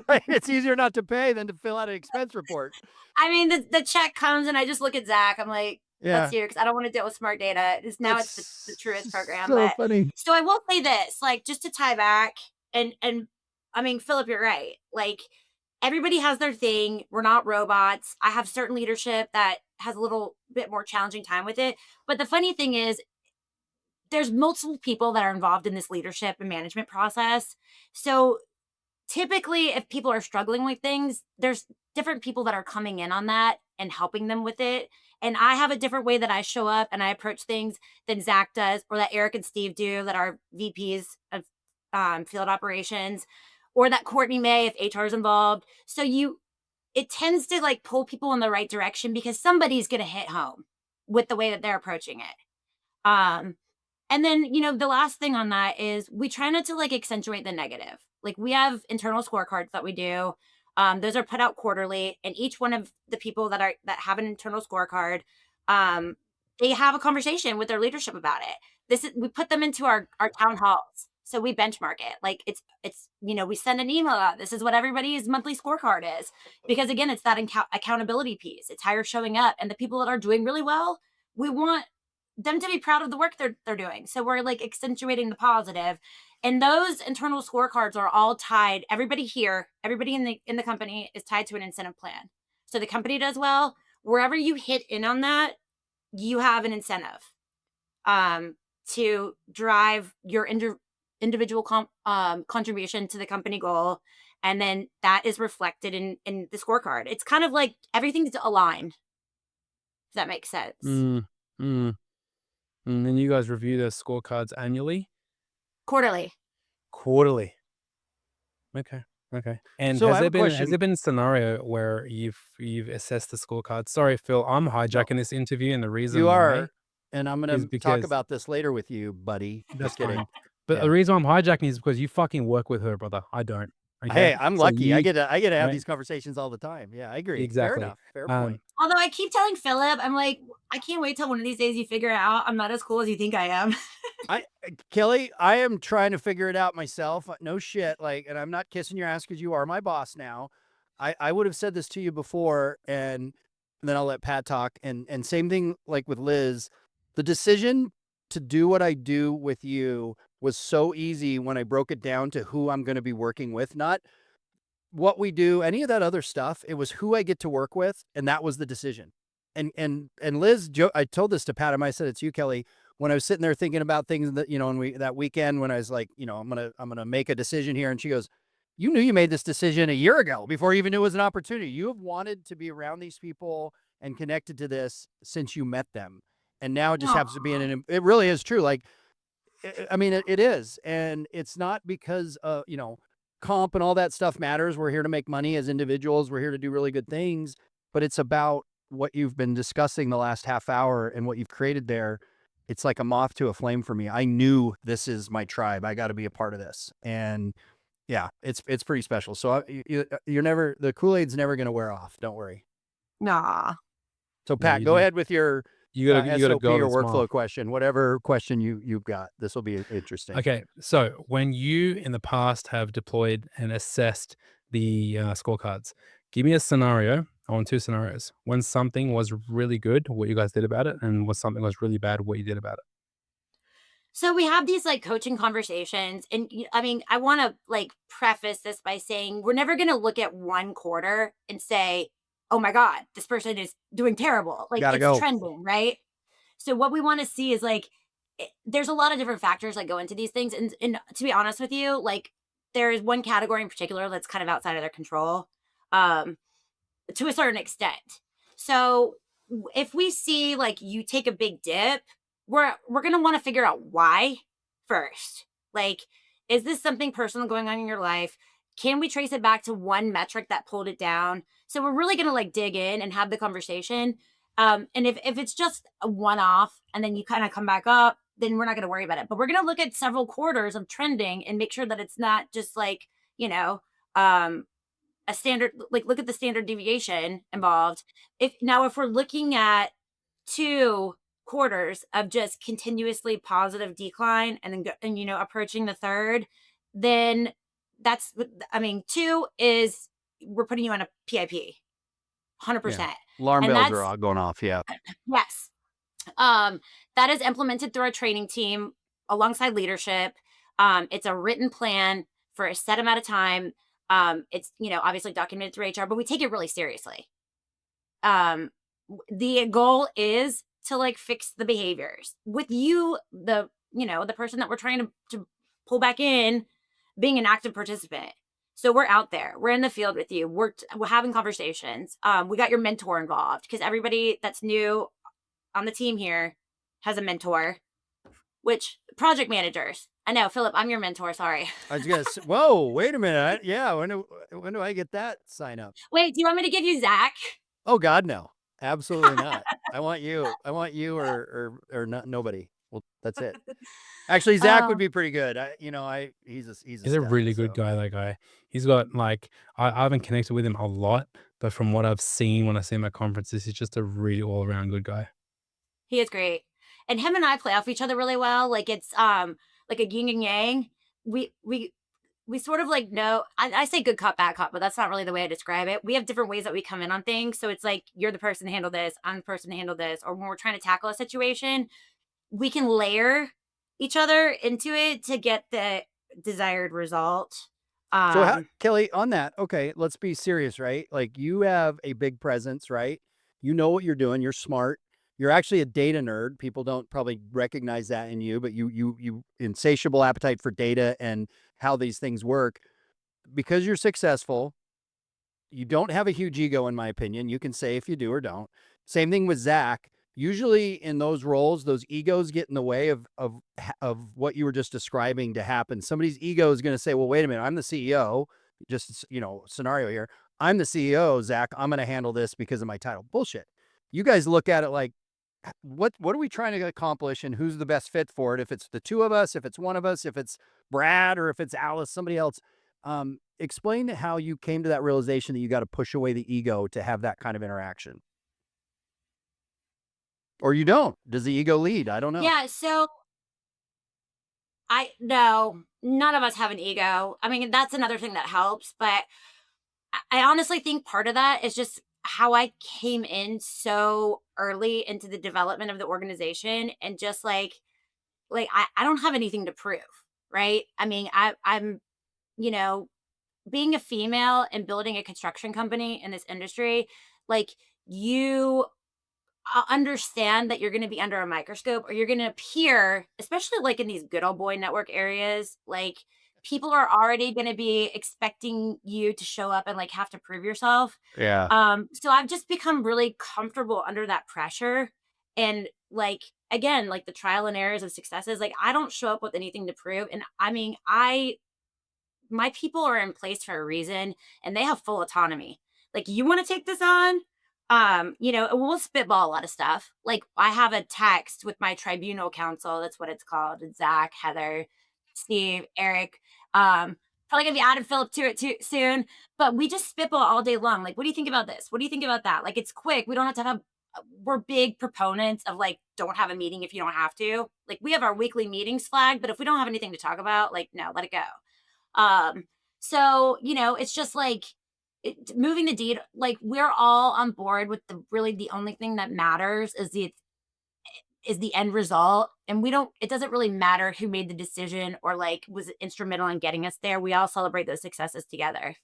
Right? It's easier not to pay than to fill out an expense report. I mean, the check comes and I just look at Zach. I'm like, let's Yeah. hear, because I don't want to deal with smart data. Now it's the truest That's program. so But funny. so I will say this, like, just to tie back, and I mean, Phillip, you're right. Like, everybody has their thing. We're not robots. I have certain leadership that has a little bit more challenging time with it. But the funny thing is, there's multiple people that are involved in this leadership and management process. So typically, if people are struggling with things, there's different people that are coming in on that and helping them with it. And I have a different way that I show up and I approach things than Zach does, or that Eric and Steve do, that are VPs of field operations, or that Courtney May if HR is involved. So it tends to like pull people in the right direction because somebody's going to hit home with the way that they're approaching it. And then, the last thing on that is we try not to like accentuate the negative. Like, we have internal scorecards that we do. Those are put out quarterly, and each one of the people that have an internal scorecard, um, they have a conversation with their leadership about it. We put them into our town halls. So we benchmark it. Like, we send an email out. This is what everybody's monthly scorecard is. Because again, it's that accountability piece. It's how you're showing up. And the people that are doing really well, we want them to be proud of the work they're doing. So we're like accentuating the positive. And those internal scorecards are all tied. Everybody here, everybody in the company is tied to an incentive plan. So the company does well. Wherever you hit in on that, you have an incentive to drive your individual contribution to the company goal. And then that is reflected in the scorecard. It's kind of like everything's aligned, if that makes sense. Mm, mm. And then you guys review those scorecards annually? Quarterly. Quarterly. Okay. Okay. And So I has have there a been question. a scenario where you've assessed the scorecard? Sorry, Phil, I'm No, hijacking this interview, and the reason you why are, and I'm is going to talk because about this later with you, buddy. that's Just kidding. fine. But the Yeah. reason I'm hijacking is because you fucking work with her, brother. I don't. Okay? Hey, I'm So lucky. I you get to have right? these conversations all the time. Yeah, I agree. Fair Exactly. enough. Fair Um, point. Although I keep telling Phillip, I'm like, I can't wait till one of these days you figure out I'm not as cool as you think I am. Kelly, I am trying to figure it out myself. No shit. Like, and I'm not kissing your ass because you are my boss now. I would have said this to you before, and then I'll let Pat talk. And same thing like with Liz. The decision to do what I do with you was so easy when I broke it down to who I'm going to be working with, not what we do, any of that other stuff. It was who I get to work with, and that was the decision. And Liz, I told this to Pat. I said it's you, Kelly. When I was sitting there thinking about things that and that weekend when I was like, I'm gonna make a decision here, and she goes, "You knew you made this decision a year ago before you even knew it was an opportunity. You have wanted to be around these people and connected to this since you met them, and now it just happens to be it really is true. Like, I mean, it is, and it's not because comp and all that stuff matters. We're here to make money as individuals. We're here to do really good things, but it's about what you've been discussing the last half hour and what you've created there. It's like a moth to a flame for me. I knew this is my tribe. I got to be a part of this, and yeah, it's pretty special. So you're never, the Kool-Aid's never going to wear off. Don't worry. Nah. So yeah, Pat, go ahead with your you gotta SOP go or this workflow mile. question, whatever question you've got. This will be interesting. Okay, so when you in the past have deployed and assessed the scorecards, give me a scenario. I want two scenarios. When something was really good, what you guys did about it, and when something was really bad, what you did about it. So we have these like coaching conversations, and I mean, I want to like preface this by saying we're never going to look at one quarter and say, "Oh my god, this person is doing terrible." Like, Gotta it's go. trending, right? So what we want to see is like there's a lot of different factors that go into these things, and to be honest with you, like, there is one category in particular that's kind of outside of their control, um, to a certain extent. So if we see like you take a big dip, we're gonna want to figure out why first. Like, is this something personal going on in your life? Can we trace it back to one metric that pulled it down? So we're really going to like dig in and have the conversation. And if it's just a one off and then you kind of come back up, then we're not going to worry about it. But we're going to look at several quarters of trending and make sure that it's not just like, you know, um, a standard, like look at the standard deviation involved. If we're looking at 2 quarters of just continuously positive decline and then approaching the third, then that's, I mean, 2 is we're putting you on a PIP Yeah. 100%. Alarm And bells are that's all going off. Yeah. yes. That is implemented through our training team alongside leadership. It's a written plan for a set amount of time. It's obviously documented through HR, but we take it really seriously. Um, the goal is to like fix the behaviors with you, the person that we're trying to pull back in, being an active participant. So we're out there, we're in the field with you, we're having conversations. We got your mentor involved because everybody that's new on the team here has a mentor, which project managers. I know, Philip, I'm your mentor. Sorry. I was gonna say, whoa, wait a minute. Yeah, when do I get that sign up? Wait, do you want me to give you Zach? Oh God, no, absolutely not. I want you. Or not nobody. Well, that's it. Actually, Zach would Oh, be pretty good. He's a He's a stud. really good So guy, that guy. He's got like I haven't connected with him a lot, but from what I've seen when I see him at conferences, he's just a really all around good guy. he is great. And him and I play off each other really well. Like it's like a yin and yang. We we we sort of like know I say good cop, bad cop, but that's not really the way I describe it. We have different ways that we come in on things. So it's like you're the person to handle this, I'm the person to handle this. Or when we're trying to tackle a situation, we can layer each other into it to get the desired result. So how, Um, Kelly, on that, okay, let's be serious, right? Like you have a big presence, right? You know what you're doing. You're smart. You're actually a data nerd. People don't probably recognize that in you, but you insatiable appetite for data and how these things work. Because you're successful, you don't have a huge ego, in my opinion. You can say if you do or don't. Same thing with Zach. Usually in those roles, those egos get in the way of what you were just describing to happen. Somebody's ego is going to say, "Well, wait a minute, I'm the CEO." Just scenario here. I'm the CEO, Zach. I'm going to handle this because of my title. Bullshit. You guys look at it like, what are we trying to accomplish, and who's the best fit for it? If it's the two of us, if it's one of us, if it's Brad, or if it's Alice, somebody else. Explain how you came to that realization that you got to push away the ego to have that kind of interaction, or you don't. Does the ego lead? I don't know. yeah, so I no, none of us have an ego. I mean, that's another thing that helps, but I honestly think part of that is just how I came in so early into the development of the organization and just like I don't have anything to prove, right? I mean, I'm you know, being a female and building a construction company in this industry, like you understand that you're going to be under a microscope or you're going to appear, especially like in these good old boy network areas, like people are already going to be expecting you to show up and like have to prove yourself. Yeah. So I've just become really comfortable under that pressure. And like, again, like the trial and errors of successes, like I don't show up with anything to prove. And I mean, my people are in place for a reason and they have full autonomy. Like, you want to take this on? We'll spitball a lot of stuff. Like, I have a text with my tribunal counsel. That's what it's called. It's Zach, Heather, Steve, Eric. Probably gonna be adding Philip to it too soon. But we just spitball all day long. Like, what do you think about this? What do you think about that? Like, it's quick. We don't have to have. We're big proponents of like, don't have a meeting if you don't have to. Like, we have our weekly meetings flagged, but if we don't have anything to talk about, like, no, let it go. It's just like moving the deed. Like we're all on board with the only thing that matters is the end result. And we don't. It doesn't really matter who made the decision or like was instrumental in getting us there. We all celebrate those successes together.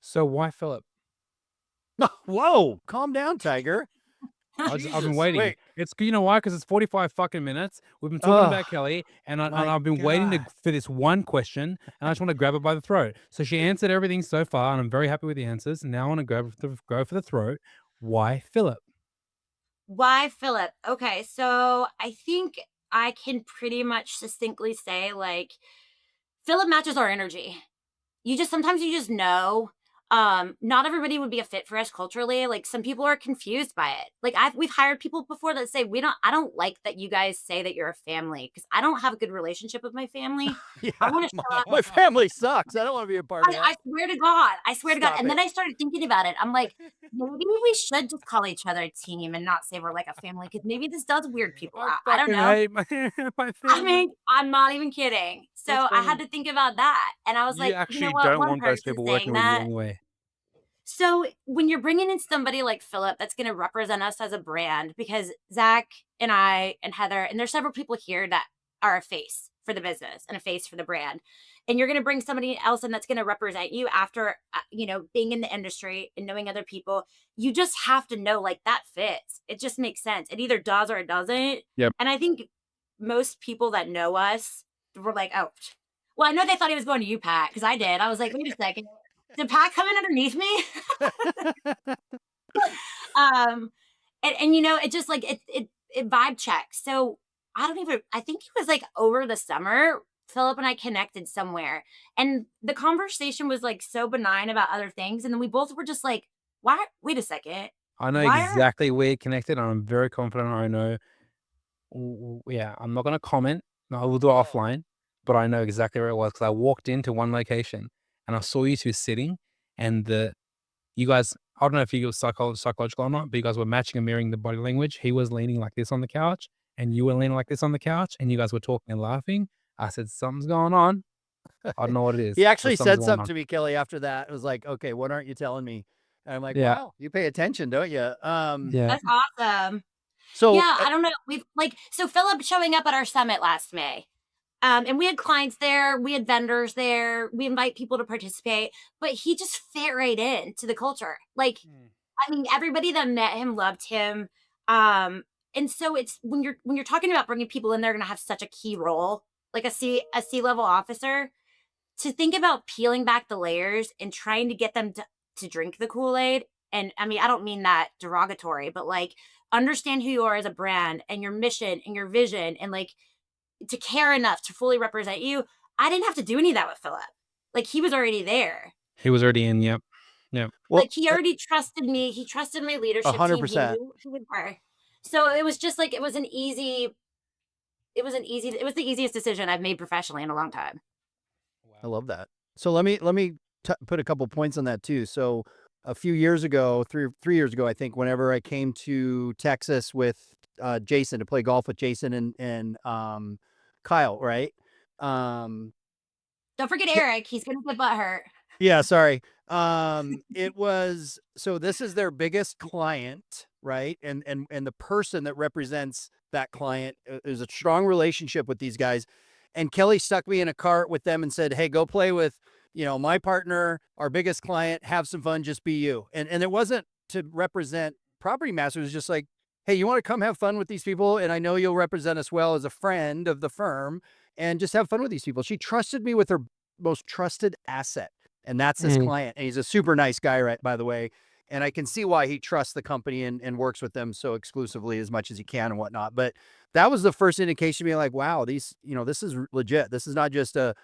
So why Philip? Whoa, calm down, Tiger. I've been Jesus. waiting. Wait. It's you know why? Because it's 45 fucking minutes. We've been talking Oh about Kelly, and my I've been waiting God. for this one question, and I just want to grab her by the throat. So she answered everything so far, and I'm very happy with the answers. And now I want to go for the throat. Why Philip? Why Philip? Okay, so I think I can pretty much succinctly say like Phillip matches our energy. Sometimes you just know. Not everybody would be a fit for us culturally. Like some people are confused by it. Like we've hired people before that say I don't like that you guys say that you're a family because I don't have a good relationship with my family. I Yeah, want to show up. my family sucks. I don't want to be a part of that. I swear to God. I swear to God. Stop And it. then I started thinking about it. I'm like, maybe we should just call each other a team and not say we're like a family because maybe this does weird people I out. I don't fucking know. hate my my I family. mean, I'm not even kidding. That's So I had funny. to think about that. And I was You like, you know actually what? don't One want those person people working saying with you that. anyway. So when you're bringing in somebody like Phillip that's going to represent us as a brand, because Zach and I and Heather, and there's several people here that are a face for the business and a face for the brand. And you're going to bring somebody else in that's going to represent you after, being in the industry and knowing other people. You just have to know like that fits. It just makes sense. It either does or it doesn't. Yep. And I think most people that know us were like, oh, well, I know they thought he was going to you, Pat, because I did. I was like, wait a second. Did Pat come in underneath me? um and it just like it vibe checks. So I think it was like over the summer Phillip and I connected somewhere and the conversation was like so benign about other things and then we both were just like, why, wait a second, I know why are exactly where you're connected, and I'm very confident I know. Yeah, I'm not gonna comment. No, I will do it offline, but I know exactly where it was because I walked into one location and I saw you two sitting, and you guys. I don't know if you were psychological or not, but you guys were matching and mirroring the body language. He was leaning like this on the couch, and you were leaning like this on the couch, and you guys were talking and laughing. I said, "Something's going on." I don't know what it is, He but actually something's said going something on. to me, Kelly, after that. It was like, okay, what aren't you telling me? And I'm like, Yeah, wow, you pay attention, don't you? yeah. that's awesome. So Yeah, I don't know. We've like so Phillip showing up at our summit last May. And we had clients there, we had vendors there, we invite people to participate, but he just fit right in to the culture. Like, I mean, everybody that met him loved him. And so it's when you're talking about bringing people in, they're going to have such a key role, like a C level officer, to think about peeling back the layers and trying to get them to drink the Kool Aid. And I mean, I don't mean that derogatory, but like understand who you are as a brand and your mission and your vision and like to care enough to fully represent you. I didn't have to do any of that with Phillip. Like he was already there. He was already in. Yep, yep. well, Like he already trusted me. He trusted my leadership team. He 100%. knew who we were. So it was just like it was the easiest decision I've made professionally in a long time. I love that. So let me put a couple points on that too. So a few years ago, 3 years ago, I think, whenever I came to Texas with Jason to play golf with Jason and Kyle, right? Um, Don't forget Ke- Eric. He's gonna get butt hurt. yeah, sorry. It was so this is their biggest client, right? And the person that represents that client is a strong relationship with these guys. And Kelly stuck me in a cart with them and said, "Hey, go play with, my partner, our biggest client, have some fun, just be you." And it wasn't to represent Property Masters, it was just like, "Hey, you want to come have fun with these people? And I know you'll represent us well as a friend of the firm and just have fun with these people." She trusted me with her most trusted asset. And that's this Mm. client. And he's a super nice guy, right, by the way. And I can see why he trusts the company and works with them so exclusively as much as he can and whatnot. But that was the first indication to me like, wow, this is legit. This is not just the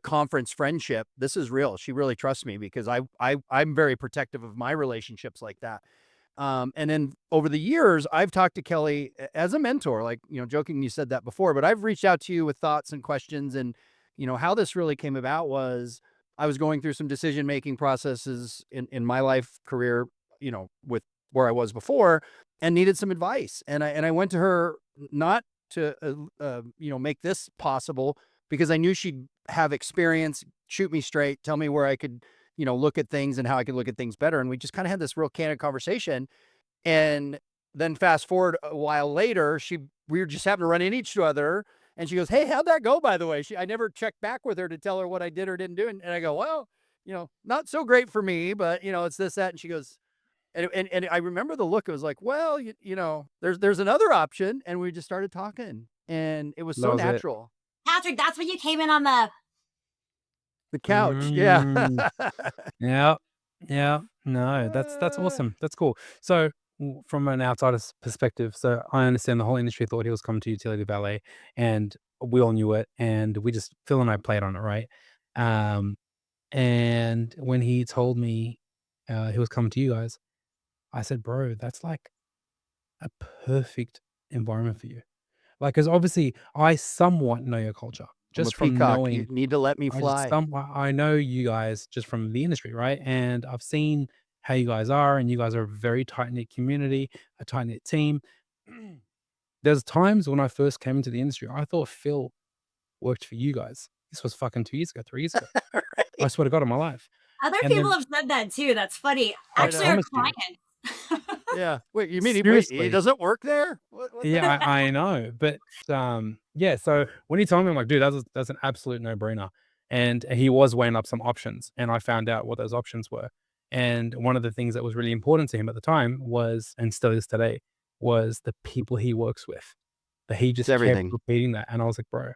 conference friendship. This is real. She really trusts me because I'm very protective of my relationships like that. And then over the years, I've talked to Kelly as a mentor, like, joking, you said that before, but I've reached out to you with thoughts and questions. And, how this really came about was I was going through some decision-making processes in my life career, with where I was before and needed some advice. And I went to her not to, make this possible because I knew she'd have experience, shoot me straight, tell me where I could, look at things and how I could look at things better. And we just kind of had this real candid conversation. And then fast forward a while later, we were just having to run into each other. And she goes, "Hey, how'd that go, by the way?" I never checked back with her to tell her what I did or didn't do. And I go, "Well, not so great for me, but it's this, that." And she goes, and I remember the look. It was like, well, there's another option. And we just started talking and it was That so was it. natural. Patrick, that's when you came in on The couch. Yeah. Mm. Yeah, yeah. No, that's awesome. That's cool. So, from an outsider's perspective, so I understand the whole industry thought he was coming to utility valet, and we all knew it, and Phil and I played on it, right? Um, and when he told me he was coming to you guys, I said, "Bro, that's like a perfect environment for you." Like, because obviously I somewhat know your culture I'm a just from peacock. You knowing. need to let me fly. I know you guys just from the industry, right? And I've seen how you guys are, and you guys are a very tight knit community, a tight knit team. There's times when I first came into the industry, I thought Phil worked for you guys. This was fucking 2 years ago, 3 years ago. I Right. swear to God on my life. Other And people then have said that too. That's funny. I I Actually, know. our promise you, clients. Yeah. Wait, you mean he seriously. doesn't work there? What the Yeah, heck? I know, but, yeah, so when he told me, I'm like, "Dude, that's an absolute no-brainer," and he was weighing up some options, and I found out what those options were, and one of the things that was really important to him at the time was, and still is today, was the people he works with. But he It's just kept everything. repeating that, and I was like, "Bro,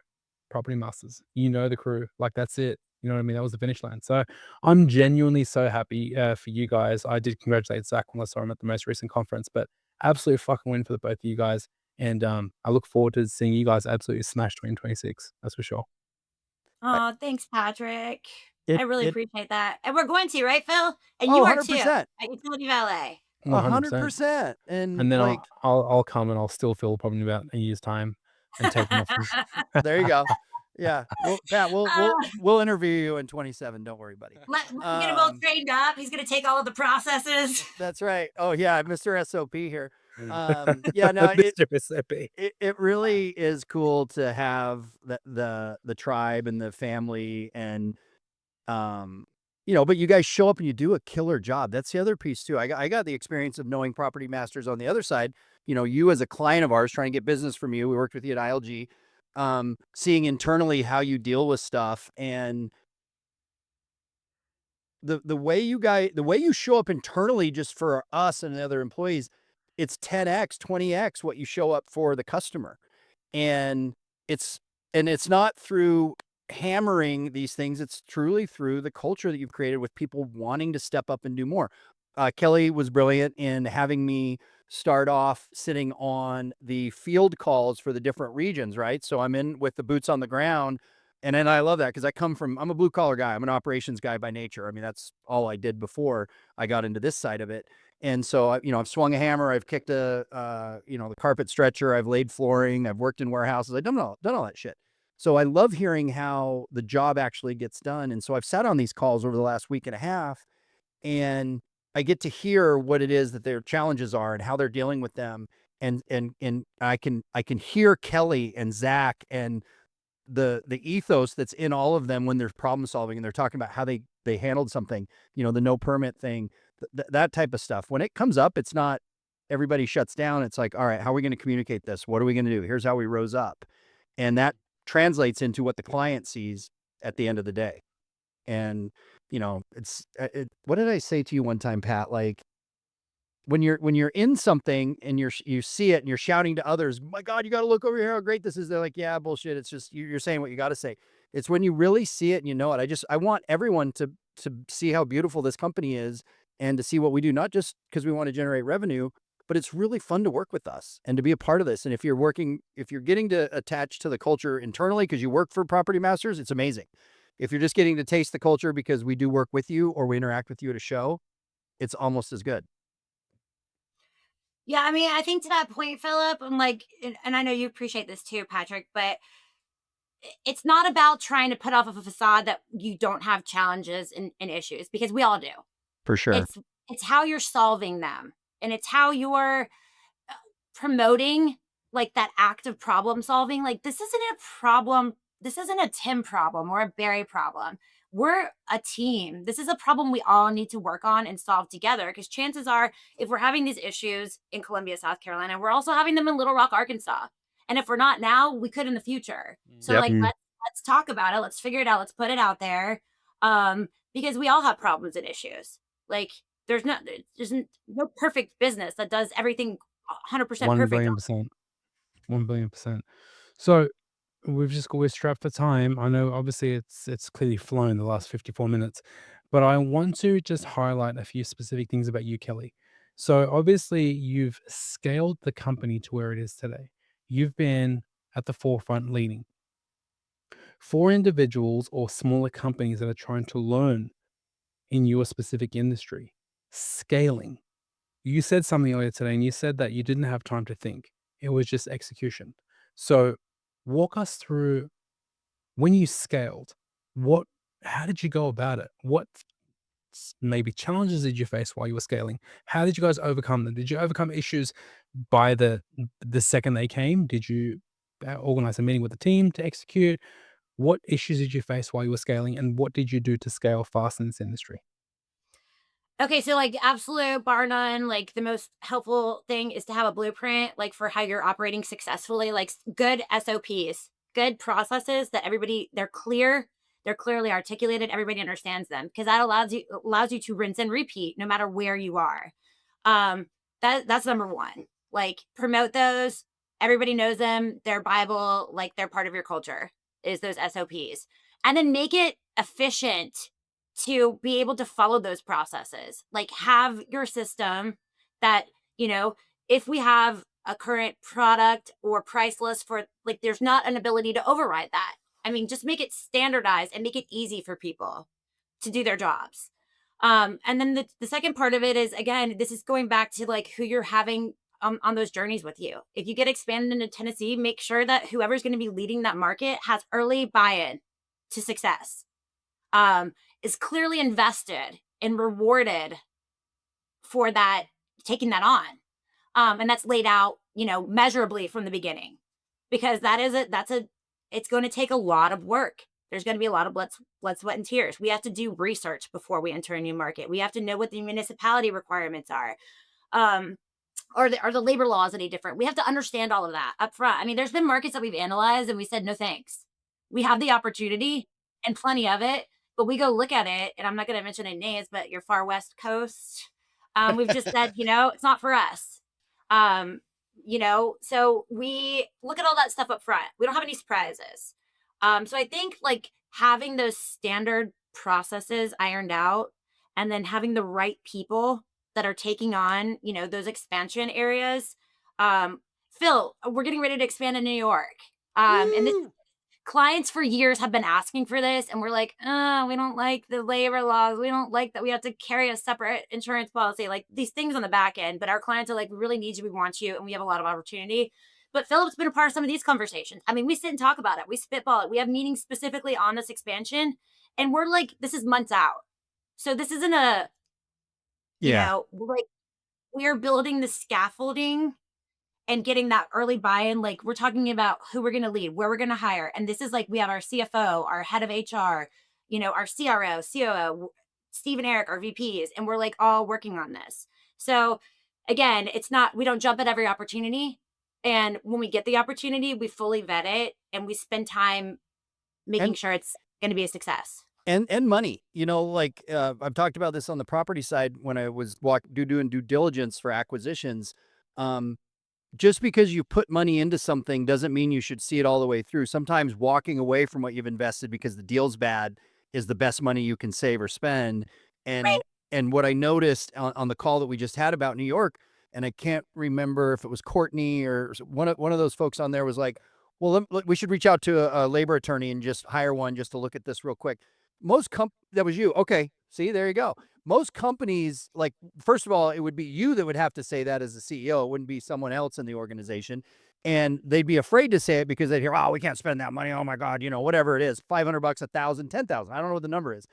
Property Masters, you know the crew, like, that's it." You know what I mean? That was the finish line. So, I'm genuinely so happy, for you guys. I did congratulate Zach when I saw him at the most recent conference, but absolute fucking win for the both of you guys, and, I look forward to seeing you guys absolutely smash 2026, that's for sure. I, Oh, thanks, Patrick. I it really it appreciate that. And we're going to, right, Phil? And oh, you are too 100%. at Utility Valet. 100%. 100%. And And then like I'll come and I'll still feel probably in about a year's time and take them off of. there you go. Yeah. Well, Pat, we'll interview you in 27. Don't worry, buddy. Let get him all Um, trained up. He's gonna take all of the processes. that's right. Oh yeah, Mr. SOP here. Yeah, no, Mr. Mississippi. it really is cool to have the tribe and the family and um but you guys show up and you do a killer job. That's the other piece too. I got the experience of knowing property masters on the other side. You as a client of ours trying to get business from you. We worked with you at ILG, seeing internally how you deal with stuff and the way you show up internally just for us and the other employees, it's 10x, 20x what you show up for the customer. And it's it's not through hammering these things, it's truly through the culture that you've created with people wanting to step up and do more. Kelly was brilliant in having me start off sitting on the field calls for the different regions, right? So I'm in with the boots on the ground. And then I love that because I'm a blue collar guy. I'm an operations guy by nature. I mean, that's all I did before I got into this side of it. And so, I've swung a hammer, I've kicked the carpet stretcher, I've laid flooring, I've worked in warehouses, I've done all that shit. So I love hearing how the job actually gets done. And so I've sat on these calls over the last week and a half, and I get to hear what it is that their challenges are and how they're dealing with them. And I can hear Kelly and Zach and the ethos that's in all of them when they're problem solving and they're talking about how they handled something, the no permit thing, that type of stuff. When it comes up, it's not everybody shuts down. It's like, all right, how are we going to communicate this? What are we going to do? Here's how we rose up. And that translates into what the client sees at the end of the day. And, what did I say to you one time, Pat? Like, when you're in something and you see it and you're shouting to others, my God, you got to look over here how great this is. They're like, yeah, bullshit. It's just you're saying what you got to say. It's when you really see it and you know it. I want everyone to see how beautiful this company is and to see what we do, not just because we want to generate revenue, but it's really fun to work with us and to be a part of this. And if you're getting to attach to the culture internally because you work for Property Masters, it's amazing. If you're just getting to taste the culture because we do work with you or we interact with you at a show, it's almost as good. Yeah, I mean, I think to that point, Philip, I'm like, and I know you appreciate this too, Patrick, but it's not about trying to put off of a facade that you don't have challenges and issues because we all do. For sure. It's it's how you're solving them, and it's how you're promoting like that act of problem solving. Like this isn't a problem. This isn't a Tim problem or a Barry problem. We're a team. This is a problem we all need to work on and solve together. Because chances are, if we're having these issues in Columbia, South Carolina, we're also having them in Little Rock, Arkansas. And if we're not now, we could in the future. So Yep. like let's talk about it. Let's figure it out. Let's put it out there. Because we all have problems and issues. Like there's no perfect business that does everything 100% One perfect. billion percent. 1 billion%. So we're strapped for time. I know obviously it's clearly flown the last 54 minutes, but I want to just highlight a few specific things about you, Kelly. So obviously you've scaled the company to where it is today. You've been at the forefront leading. for individuals or smaller companies that are trying to learn in your specific industry, scaling. You said something earlier today, and you said that you didn't have time to think. It was just execution. So walk us through when you scaled, what how did you go about it? What maybe challenges did you face while you were scaling? How did you guys overcome them? Did you overcome issues by the second they came? Did you organize a meeting with the team to execute? What issues did you face while you were scaling, and what did you do to scale fast in this industry? Okay, so like absolute bar none, like the most helpful thing is to have a blueprint, like for how you're operating successfully, like good SOPs, good processes that they're clear, they're clearly articulated, everybody understands them because that allows you to rinse and repeat no matter where you are. That's number one. Like promote those, everybody knows them, they're Bible, like they're part of your culture, is those SOPs. And then make it efficient to be able to follow those processes. Like have your system that, you know, if we have a current product or price list for like there's not an ability to override that. I mean, just make it standardized and make it easy for people to do their jobs. And then the second part of it is again, this is going back to like who you're having on those journeys with you. If you get expanded into Tennessee, make sure that whoever's going to be leading that market has early buy-in to success, um, is clearly invested and rewarded for that, taking that on. And that's laid out, measurably from the beginning, because it's going to take a lot of work. There's going to be a lot of blood, sweat, and tears. We have to do research before we enter a new market. We have to know what the municipality requirements are. Um, are the labor laws any different? We have to understand all of that up front. I mean, there's been markets that we've analyzed and we said, no thanks. We have the opportunity and plenty of it, but we go look at it, and I'm not going to mention any names, but your far west coast, we've just said, it's not for us. Um, so we look at all that stuff up front. We don't have any surprises. So I think like having those standard processes ironed out and then having the right people that are taking on, those expansion areas. Phil, we're getting ready to expand in New York. And this Woo! clients for years have been asking for this, and we're like, we don't like the labor laws. We don't like that we have to carry a separate insurance policy, like these things on the back end. But our clients are like, we really need you. We want you. And we have a lot of opportunity. But Philip's been a part of some of these conversations. I mean, we sit and talk about it. We spitball it. We have meetings specifically on this expansion. And we're like, this is months out. So this isn't Yeah. like we are building the scaffolding and getting that early buy-in. Like we're talking about who we're going to lead, where we're going to hire. And this is like, we have our CFO, our head of HR, our CRO, COO, Steve and Eric, our VPs, and we're like all working on this. So again, we don't jump at every opportunity. And when we get the opportunity, we fully vet it and we spend time making And sure it's going to be a success. and money, like I've talked about this on the property side when I was doing due diligence for acquisitions. Just because you put money into something doesn't mean you should see it all the way through. Sometimes walking away from what you've invested because the deal's bad is the best money you can save or spend. Right. And what I noticed on the call that we just had about New York, and I can't remember if it was Courtney or one of those folks on there was like, well, we should reach out to a labor attorney and just hire one just to look at this real quick. That was you. Okay. See, there you go. Most companies, like, first of all, it would be you that would have to say that as the CEO. It wouldn't be someone else in the organization. And they'd be afraid to say it because they'd hear, oh, we can't spend that money. Oh my God, whatever it is, $500, 1,000, 10,000. I don't know what the number is.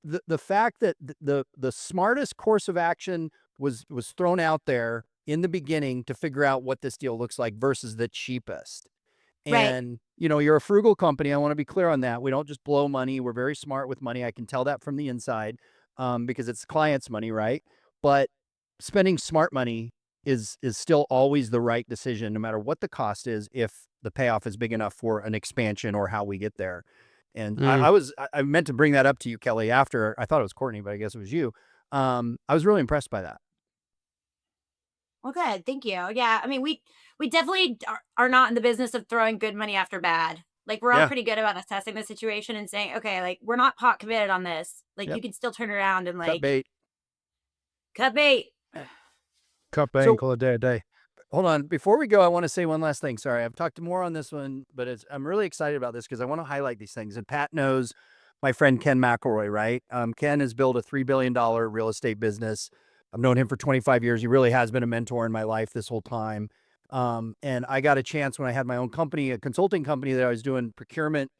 The fact that the smartest course of action was thrown out there in the beginning to figure out what this deal looks like versus the cheapest. Right. And, you're a frugal company. I want to be clear on that. We don't just blow money. We're very smart with money. I can tell that from the inside, because it's client's money, right? But spending smart money is still always the right decision, no matter what the cost is, if the payoff is big enough for an expansion or how we get there. And Mm. I meant to bring that up to you, Kelly, after I thought it was Courtney, but I guess it was you. I was really impressed by that. Well, good. Thank you. Yeah. I mean, we definitely are not in the business of throwing good money after bad. Like we're all Yeah. pretty good about assessing the situation and saying, okay, like we're not pot committed on this. Like Yep. you can still turn around and Cut like bait. cut bait. Cut bait and So call it a day a day. hold on. Before we go, I want to say one last thing. Sorry, I've talked more on this one, but I'm really excited about this because I want to highlight these things. And Pat knows my friend Ken McElroy, right? Ken has built a $3 billion real estate business. I've known him for 25 years. He really has been a mentor in my life this whole time. And I got a chance when I had my own company, a consulting company that I was doing procurement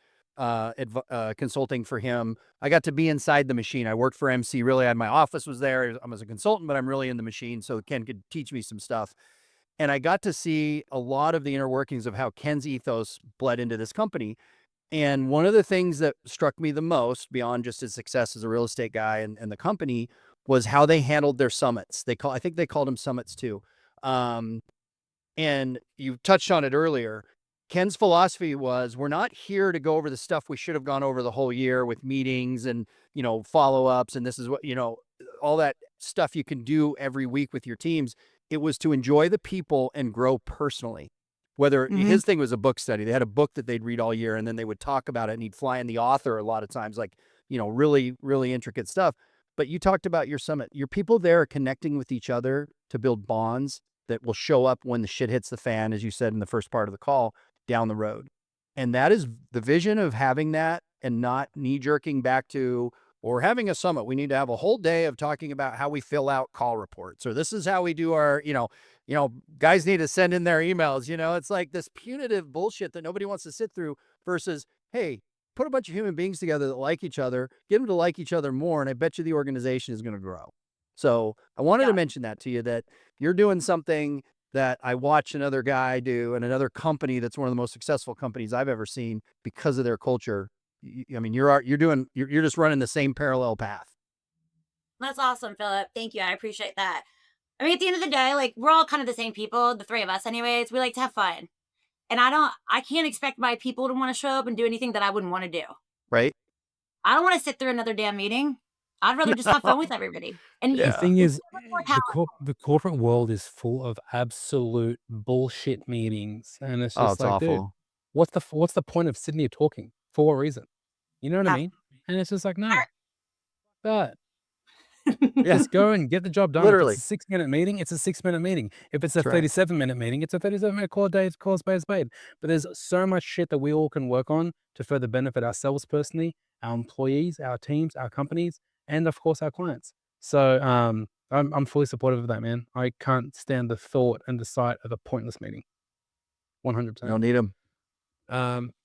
consulting for him. I got to be inside the machine. I worked for MC. Really, my office was there. I'm as a consultant, but I'm really in the machine. So Ken could teach me some stuff. And I got to see a lot of the inner workings of how Ken's ethos bled into this company. And one of the things that struck me the most, beyond just his success as a real estate guy and the company, was how they handled their summits. I think they called them summits too. And you touched on it earlier. Ken's philosophy was, we're not here to go over the stuff we should have gone over the whole year with meetings and, follow-ups. And this is what, all that stuff you can do every week with your teams. It was to enjoy the people and grow personally. Whether his thing was a book study, they had a book that they'd read all year and then they would talk about it, and he'd fly in the author a lot of times, like, really, really intricate stuff. But you talked about your summit. Your people there are connecting with each other to build bonds that will show up when the shit hits the fan, as you said in the first part of the call, down the road. And that is the vision of having that, and not knee jerking back to, or having a summit, we need to have a whole day of talking about how we fill out call reports, or this is how we do our, guys need to send in their emails. It's like this punitive bullshit that nobody wants to sit through, versus, hey, put a bunch of human beings together that like each other, get them to like each other more, and I bet you the organization is going to grow. So I wanted to mention that to you, that you're doing something that I watch another guy do, and another company that's one of the most successful companies I've ever seen because of their culture. I mean, you're just running the same parallel path. That's awesome, Phillip. Thank you. I appreciate that. I mean, at the end of the day, like, we're all kind of the same people, the three of us anyways. We like to have fun. And I can't expect my people to want to show up and do anything that I wouldn't want to do. Right. I don't want to sit through another damn meeting. I'd rather just have fun with everybody. And The thing is, how the corporate world is full of absolute bullshit meetings, and it's Oh, just it's like, dude, awful. what's the point of sitting here talking? For what reason? You know what I yeah. mean? And it's just like, no, but Yeah, just go and get the job done. If literally. it's a 6-minute meeting, it's a 6-minute meeting. If it's a That's right. 37-minute meeting, it's a 37-minute call a spade a spade. But there's so much shit that we all can work on to further benefit ourselves personally, our employees, our teams, our companies, and of course our clients. So I'm fully supportive of that, man. I can't stand the thought and the sight of a pointless meeting. 100%. Don't need them.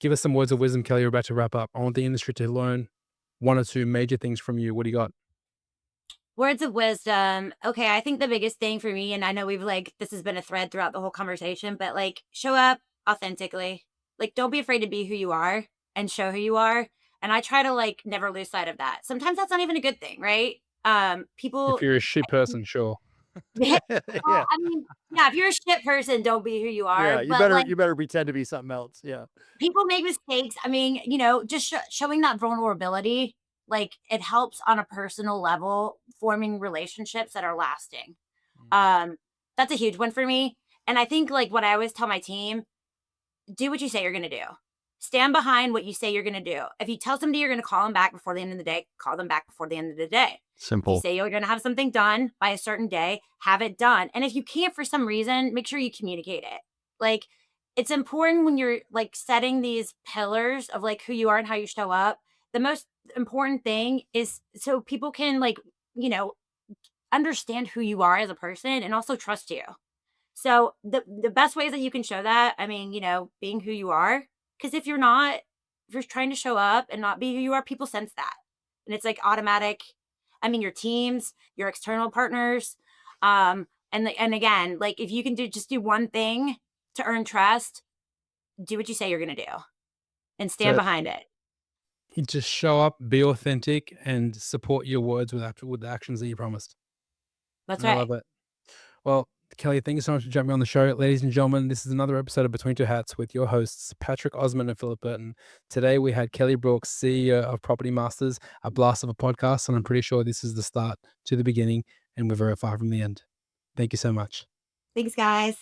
Give us some words of wisdom, Kelly. You're about to wrap up. I want the industry to learn one or two major things from you. What do you got? Words of wisdom. Okay, I think the biggest thing for me, and I know this has been a thread throughout the whole conversation, but like, show up authentically. Like, don't be afraid to be who you are and show who you are. And I try to like never lose sight of that. Sometimes that's not even a good thing, right? If People, you're a shit person, sure. well, Yeah. I mean, yeah, if you're a shit person, don't be who you are. Yeah. But like, You better pretend to be something else. Yeah. people make mistakes. I mean, just showing that vulnerability, like, it helps on a personal level, forming relationships that are lasting. That's a huge one for me. And I think, like, what I always tell my team, do what you say you're going to do. Stand behind what you say you're going to do. If you tell somebody you're going to call them back before the end of the day, call them back before the end of the day. If you Simple. say you're going to have something done by a certain day, have it done. And if you can't for some reason, make sure you communicate it. Like, it's important when you're like setting these pillars of like who you are and how you show up. The most important thing is so people can like, understand who you are as a person and also trust you. So the best ways that you can show that, I mean, being who you are. Because if you're trying to show up and not be who you are, people sense that. And it's like automatic. I mean, your teams, your external partners. And again, like, if you can just do one thing to earn trust, do what you say you're going to do and stand So behind it. you just show up, be authentic, and support your words with the actions that you promised. That's I right. love it. Well, Kelly, thank you so much for jumping on the show. Ladies and gentlemen, this is another episode of Between Two Hats with your hosts, Patrick Osman and Phillip Burton. Today, we had Kelly Brooks, CEO of Property Masters, a blast of a podcast, and I'm pretty sure this is the start to the beginning, and we're very far from the end. Thank you so much. Thanks, guys.